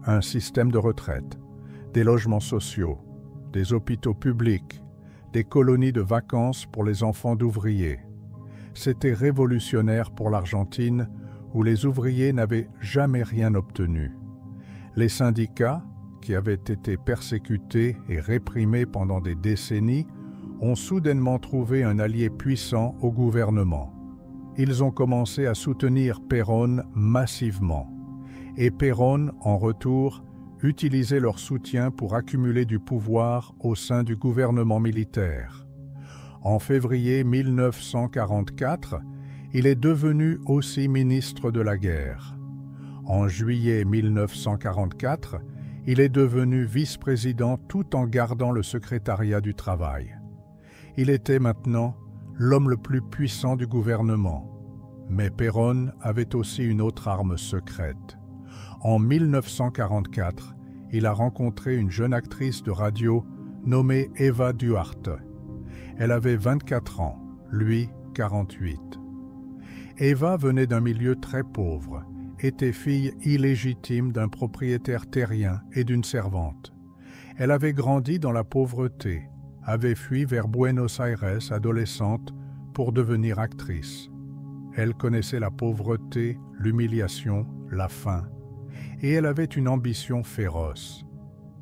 Speaker 1: un système de retraite, des logements sociaux, des hôpitaux publics, des colonies de vacances pour les enfants d'ouvriers. C'était révolutionnaire pour l'Argentine, où les ouvriers n'avaient jamais rien obtenu. Les syndicats, qui avaient été persécutés et réprimés pendant des décennies, ont soudainement trouvé un allié puissant au gouvernement. Ils ont commencé à soutenir Perón massivement. Et Perón, en retour, utilisait leur soutien pour accumuler du pouvoir au sein du gouvernement militaire. En février 1944, il est devenu aussi ministre de la guerre. En juillet 1944, Il est devenu vice-président tout en gardant le secrétariat du travail. Il était maintenant l'homme le plus puissant du gouvernement. Mais Perón avait aussi une autre arme secrète. En 1944, il a rencontré une jeune actrice de radio nommée Eva Duarte. Elle avait 24 ans, lui 48. Eva venait d'un milieu très pauvre, était fille illégitime d'un propriétaire terrien et d'une servante. Elle avait grandi dans la pauvreté, avait fui vers Buenos Aires adolescente pour devenir actrice. Elle connaissait la pauvreté, l'humiliation, la faim, et elle avait une ambition féroce.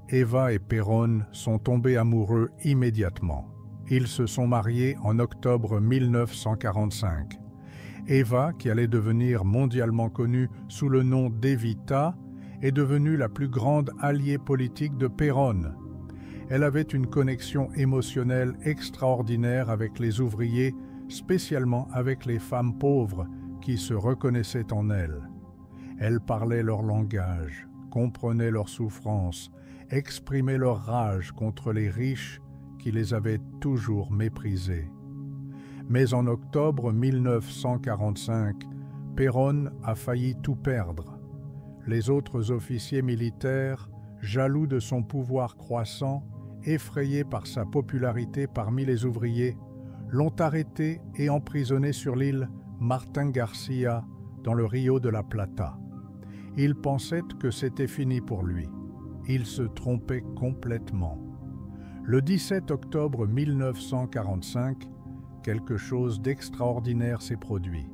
Speaker 1: Eva et Perón sont tombés amoureux immédiatement. Ils se sont mariés en octobre 1945. Eva, qui allait devenir mondialement connue sous le nom d'Evita, est devenue la plus grande alliée politique de Perón. Elle avait une connexion émotionnelle extraordinaire avec les ouvriers, spécialement avec les femmes pauvres qui se reconnaissaient en elle. Elle parlait leur langage, comprenait leurs souffrances, exprimait leur rage contre les riches qui les avaient toujours méprisés. Mais en octobre 1945, Perón a failli tout perdre. Les autres officiers militaires, jaloux de son pouvoir croissant, effrayés par sa popularité parmi les ouvriers, l'ont arrêté et emprisonné sur l'île Martín García dans le Rio de la Plata. Ils pensaient que c'était fini pour lui. Ils se trompaient complètement. Le 17 octobre 1945, quelque chose d'extraordinaire s'est produit.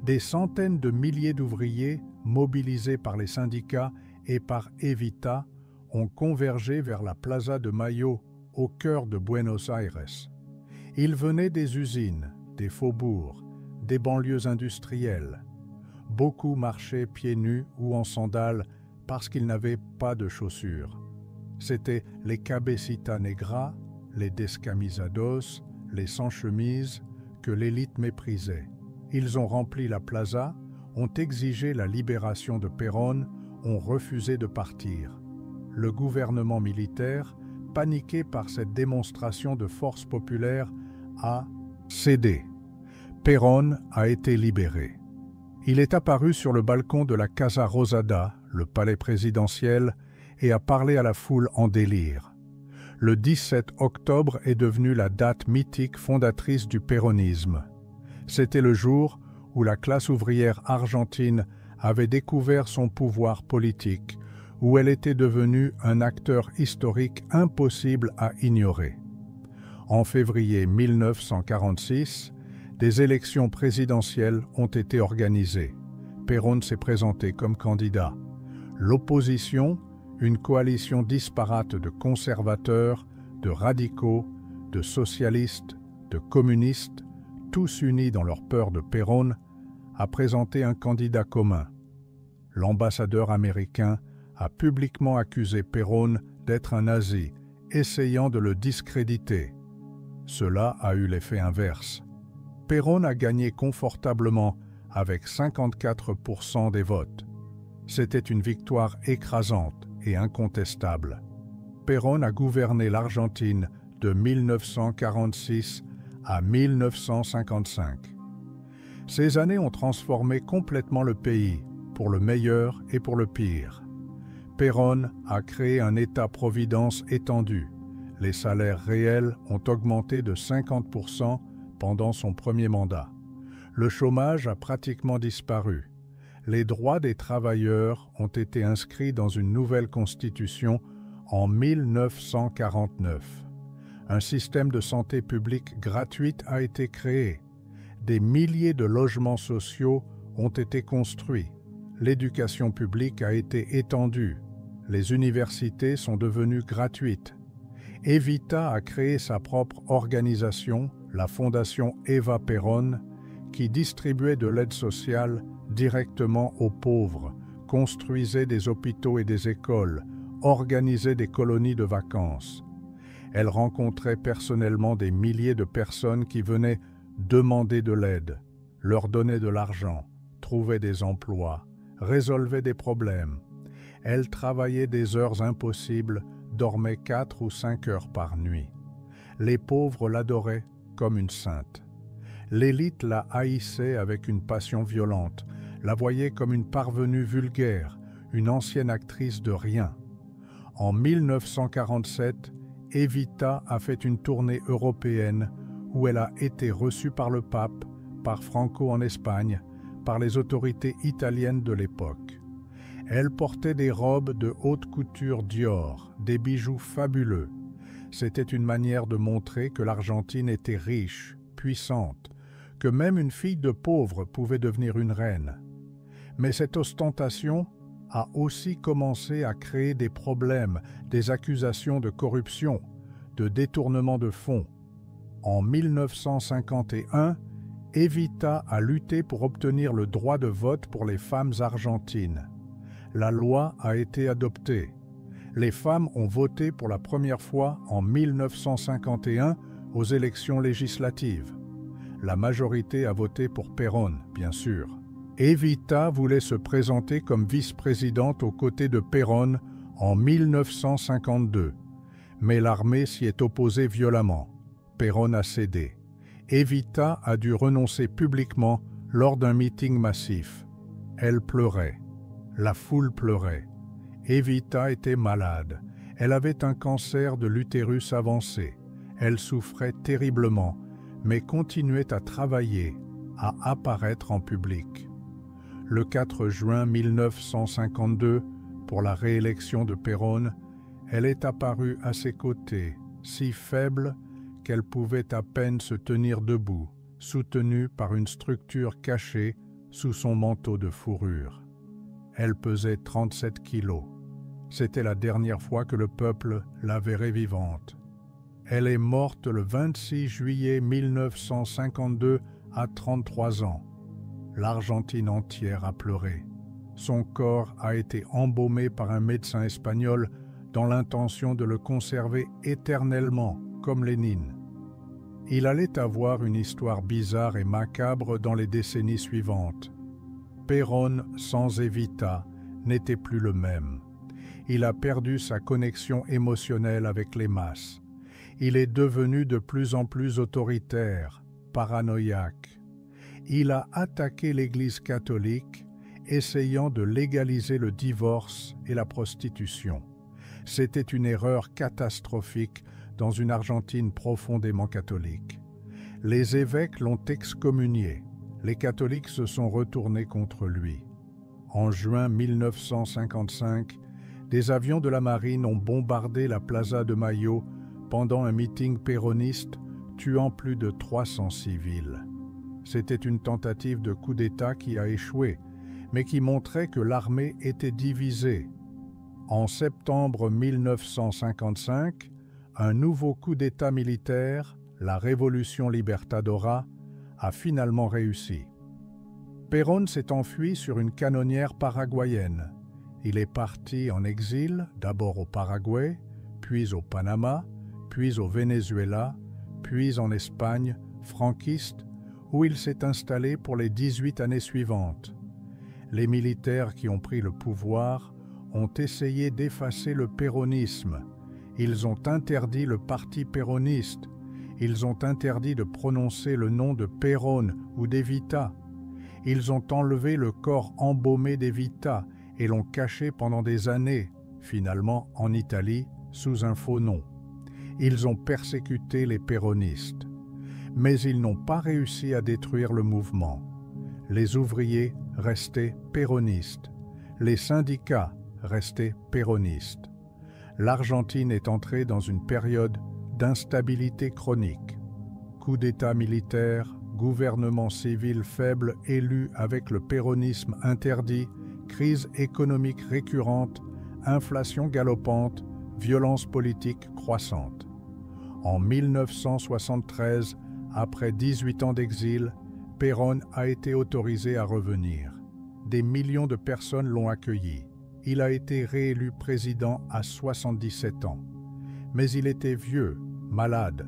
Speaker 1: Des centaines de milliers d'ouvriers, mobilisés par les syndicats et par Evita, ont convergé vers la Plaza de Mayo, au cœur de Buenos Aires. Ils venaient des usines, des faubourgs, des banlieues industrielles. Beaucoup marchaient pieds nus ou en sandales parce qu'ils n'avaient pas de chaussures. C'étaient les cabecita negras, les descamisados, les sans-chemises que l'élite méprisait. Ils ont rempli la plaza, ont exigé la libération de Perón, ont refusé de partir. Le gouvernement militaire, paniqué par cette démonstration de force populaire, a cédé. Perón a été libéré. Il est apparu sur le balcon de la Casa Rosada, le palais présidentiel, et a parlé à la foule en délire. Le 17 octobre est devenu la date mythique fondatrice du péronisme. C'était le jour où la classe ouvrière argentine avait découvert son pouvoir politique, où elle était devenue un acteur historique impossible à ignorer. En février 1946, des élections présidentielles ont été organisées. Perón s'est présenté comme candidat. L'opposition, une coalition disparate de conservateurs, de radicaux, de socialistes, de communistes, tous unis dans leur peur de Perón, a présenté un candidat commun. L'ambassadeur américain a publiquement accusé Perón d'être un nazi, essayant de le discréditer. Cela a eu l'effet inverse. Perón a gagné confortablement avec 54% des votes. C'était une victoire écrasante et incontestable. Perón a gouverné l'Argentine de 1946 à 1955. Ces années ont transformé complètement le pays, pour le meilleur et pour le pire. Perón a créé un État-providence étendu. Les salaires réels ont augmenté de 50% pendant son premier mandat. Le chômage a pratiquement disparu. Les droits des travailleurs ont été inscrits dans une nouvelle constitution en 1949. Un système de santé publique gratuite a été créé. Des milliers de logements sociaux ont été construits. L'éducation publique a été étendue. Les universités sont devenues gratuites. Evita a créé sa propre organisation, la Fondation Eva Perón, qui distribuait de l'aide sociale directement aux pauvres, construisait des hôpitaux et des écoles, organisait des colonies de vacances. Elle rencontrait personnellement des milliers de personnes qui venaient demander de l'aide, leur donnait de l'argent, trouvait des emplois, résolvait des problèmes. Elle travaillait des heures impossibles, dormait 4 ou 5 heures par nuit. Les pauvres l'adoraient comme une sainte. L'élite la haïssait avec une passion violente, la voyait comme une parvenue vulgaire, une ancienne actrice de rien. En 1947, Evita a fait une tournée européenne où elle a été reçue par le pape, par Franco en Espagne, par les autorités italiennes de l'époque. Elle portait des robes de haute couture Dior, des bijoux fabuleux. C'était une manière de montrer que l'Argentine était riche, puissante, que même une fille de pauvre pouvait devenir une reine. Mais cette ostentation a aussi commencé à créer des problèmes, des accusations de corruption, de détournement de fonds. En 1951, Evita a lutté pour obtenir le droit de vote pour les femmes argentines. La loi a été adoptée. Les femmes ont voté pour la première fois en 1951 aux élections législatives. La majorité a voté pour Perón, bien sûr. Evita voulait se présenter comme vice-présidente aux côtés de Perón en 1952, mais l'armée s'y est opposée violemment. Perón a cédé. Evita a dû renoncer publiquement lors d'un meeting massif. Elle pleurait. La foule pleurait. Evita était malade. Elle avait un cancer de l'utérus avancé. Elle souffrait terriblement, mais continuait à travailler, à apparaître en public. Le 4 juin 1952, pour la réélection de Perón, elle est apparue à ses côtés, si faible qu'elle pouvait à peine se tenir debout, soutenue par une structure cachée sous son manteau de fourrure. Elle pesait 37 kilos. C'était la dernière fois que le peuple la verrait vivante. Elle est morte le 26 juillet 1952 à 33 ans. L'Argentine entière a pleuré. Son corps a été embaumé par un médecin espagnol dans l'intention de le conserver éternellement, comme Lénine. Il allait avoir une histoire bizarre et macabre dans les décennies suivantes. Perón, sans Evita, n'était plus le même. Il a perdu sa connexion émotionnelle avec les masses. Il est devenu de plus en plus autoritaire, paranoïaque. Il a attaqué l'Église catholique, essayant de légaliser le divorce et la prostitution. C'était une erreur catastrophique dans une Argentine profondément catholique. Les évêques l'ont excommunié. Les catholiques se sont retournés contre lui. En juin 1955, des avions de la marine ont bombardé la Plaza de Mayo pendant un meeting péroniste, tuant plus de 300 civils. C'était une tentative de coup d'État qui a échoué, mais qui montrait que l'armée était divisée. En septembre 1955, un nouveau coup d'État militaire, la Révolution Libertadora, a finalement réussi. Perón s'est enfui sur une canonnière paraguayenne. Il est parti en exil, d'abord au Paraguay, puis au Panama, puis au Venezuela, puis en Espagne, franquiste, où il s'est installé pour les 18 années suivantes. Les militaires qui ont pris le pouvoir ont essayé d'effacer le péronisme. Ils ont interdit le parti péroniste. Ils ont interdit de prononcer le nom de Perón ou d'Evita. Ils ont enlevé le corps embaumé d'Evita et l'ont caché pendant des années, finalement en Italie, sous un faux nom. Ils ont persécuté les péronistes. Mais ils n'ont pas réussi à détruire le mouvement. Les ouvriers restaient péronistes. Les syndicats restaient péronistes. L'Argentine est entrée dans une période d'instabilité chronique. Coup d'État militaire, gouvernement civil faible élu avec le péronisme interdit, crise économique récurrente, inflation galopante, violence politique croissante. En 1973, après 18 ans d'exil, Perón a été autorisé à revenir. Des millions de personnes l'ont accueilli. Il a été réélu président à 77 ans. Mais il était vieux, malade,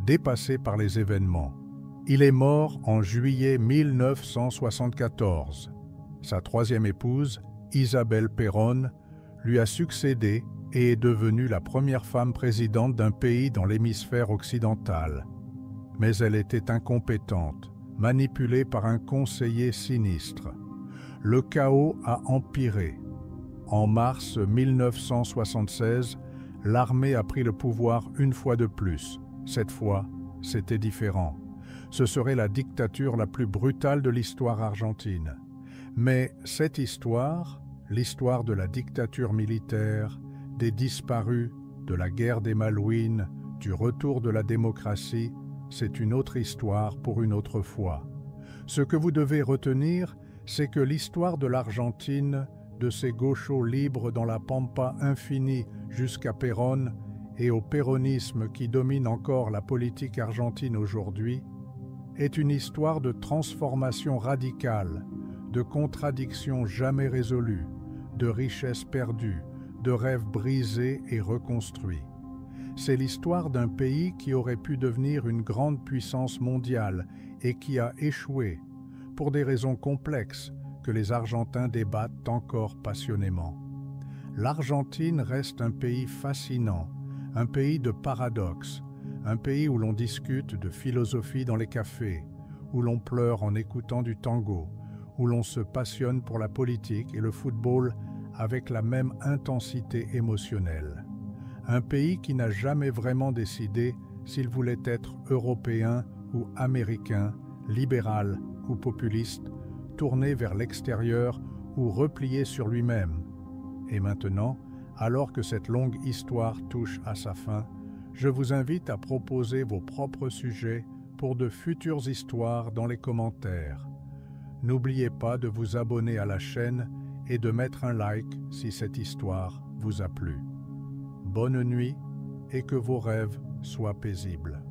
Speaker 1: dépassé par les événements. Il est mort en juillet 1974. Sa troisième épouse, Isabel Perón, lui a succédé et est devenue la première femme présidente d'un pays dans l'hémisphère occidental. Mais elle était incompétente, manipulée par un conseiller sinistre. Le chaos a empiré. En mars 1976, l'armée a pris le pouvoir une fois de plus. Cette fois, c'était différent. Ce serait la dictature la plus brutale de l'histoire argentine. Mais cette histoire, l'histoire de la dictature militaire, des disparus, de la guerre des Malouines, du retour de la démocratie, c'est une autre histoire pour une autre fois. Ce que vous devez retenir, c'est que l'histoire de l'Argentine, de ces gauchos libres dans la pampa infinie jusqu'à Perón et au péronisme qui domine encore la politique argentine aujourd'hui, est une histoire de transformation radicale, de contradictions jamais résolues, de richesses perdues, de rêves brisés et reconstruits. C'est l'histoire d'un pays qui aurait pu devenir une grande puissance mondiale et qui a échoué, pour des raisons complexes que les Argentins débattent encore passionnément. L'Argentine reste un pays fascinant, un pays de paradoxes, un pays où l'on discute de philosophie dans les cafés, où l'on pleure en écoutant du tango, où l'on se passionne pour la politique et le football avec la même intensité émotionnelle. Un pays qui n'a jamais vraiment décidé s'il voulait être européen ou américain, libéral ou populiste, tourné vers l'extérieur ou replié sur lui-même. Et maintenant, alors que cette longue histoire touche à sa fin, je vous invite à proposer vos propres sujets pour de futures histoires dans les commentaires. N'oubliez pas de vous abonner à la chaîne et de mettre un like si cette histoire vous a plu. Bonne nuit et que vos rêves soient paisibles.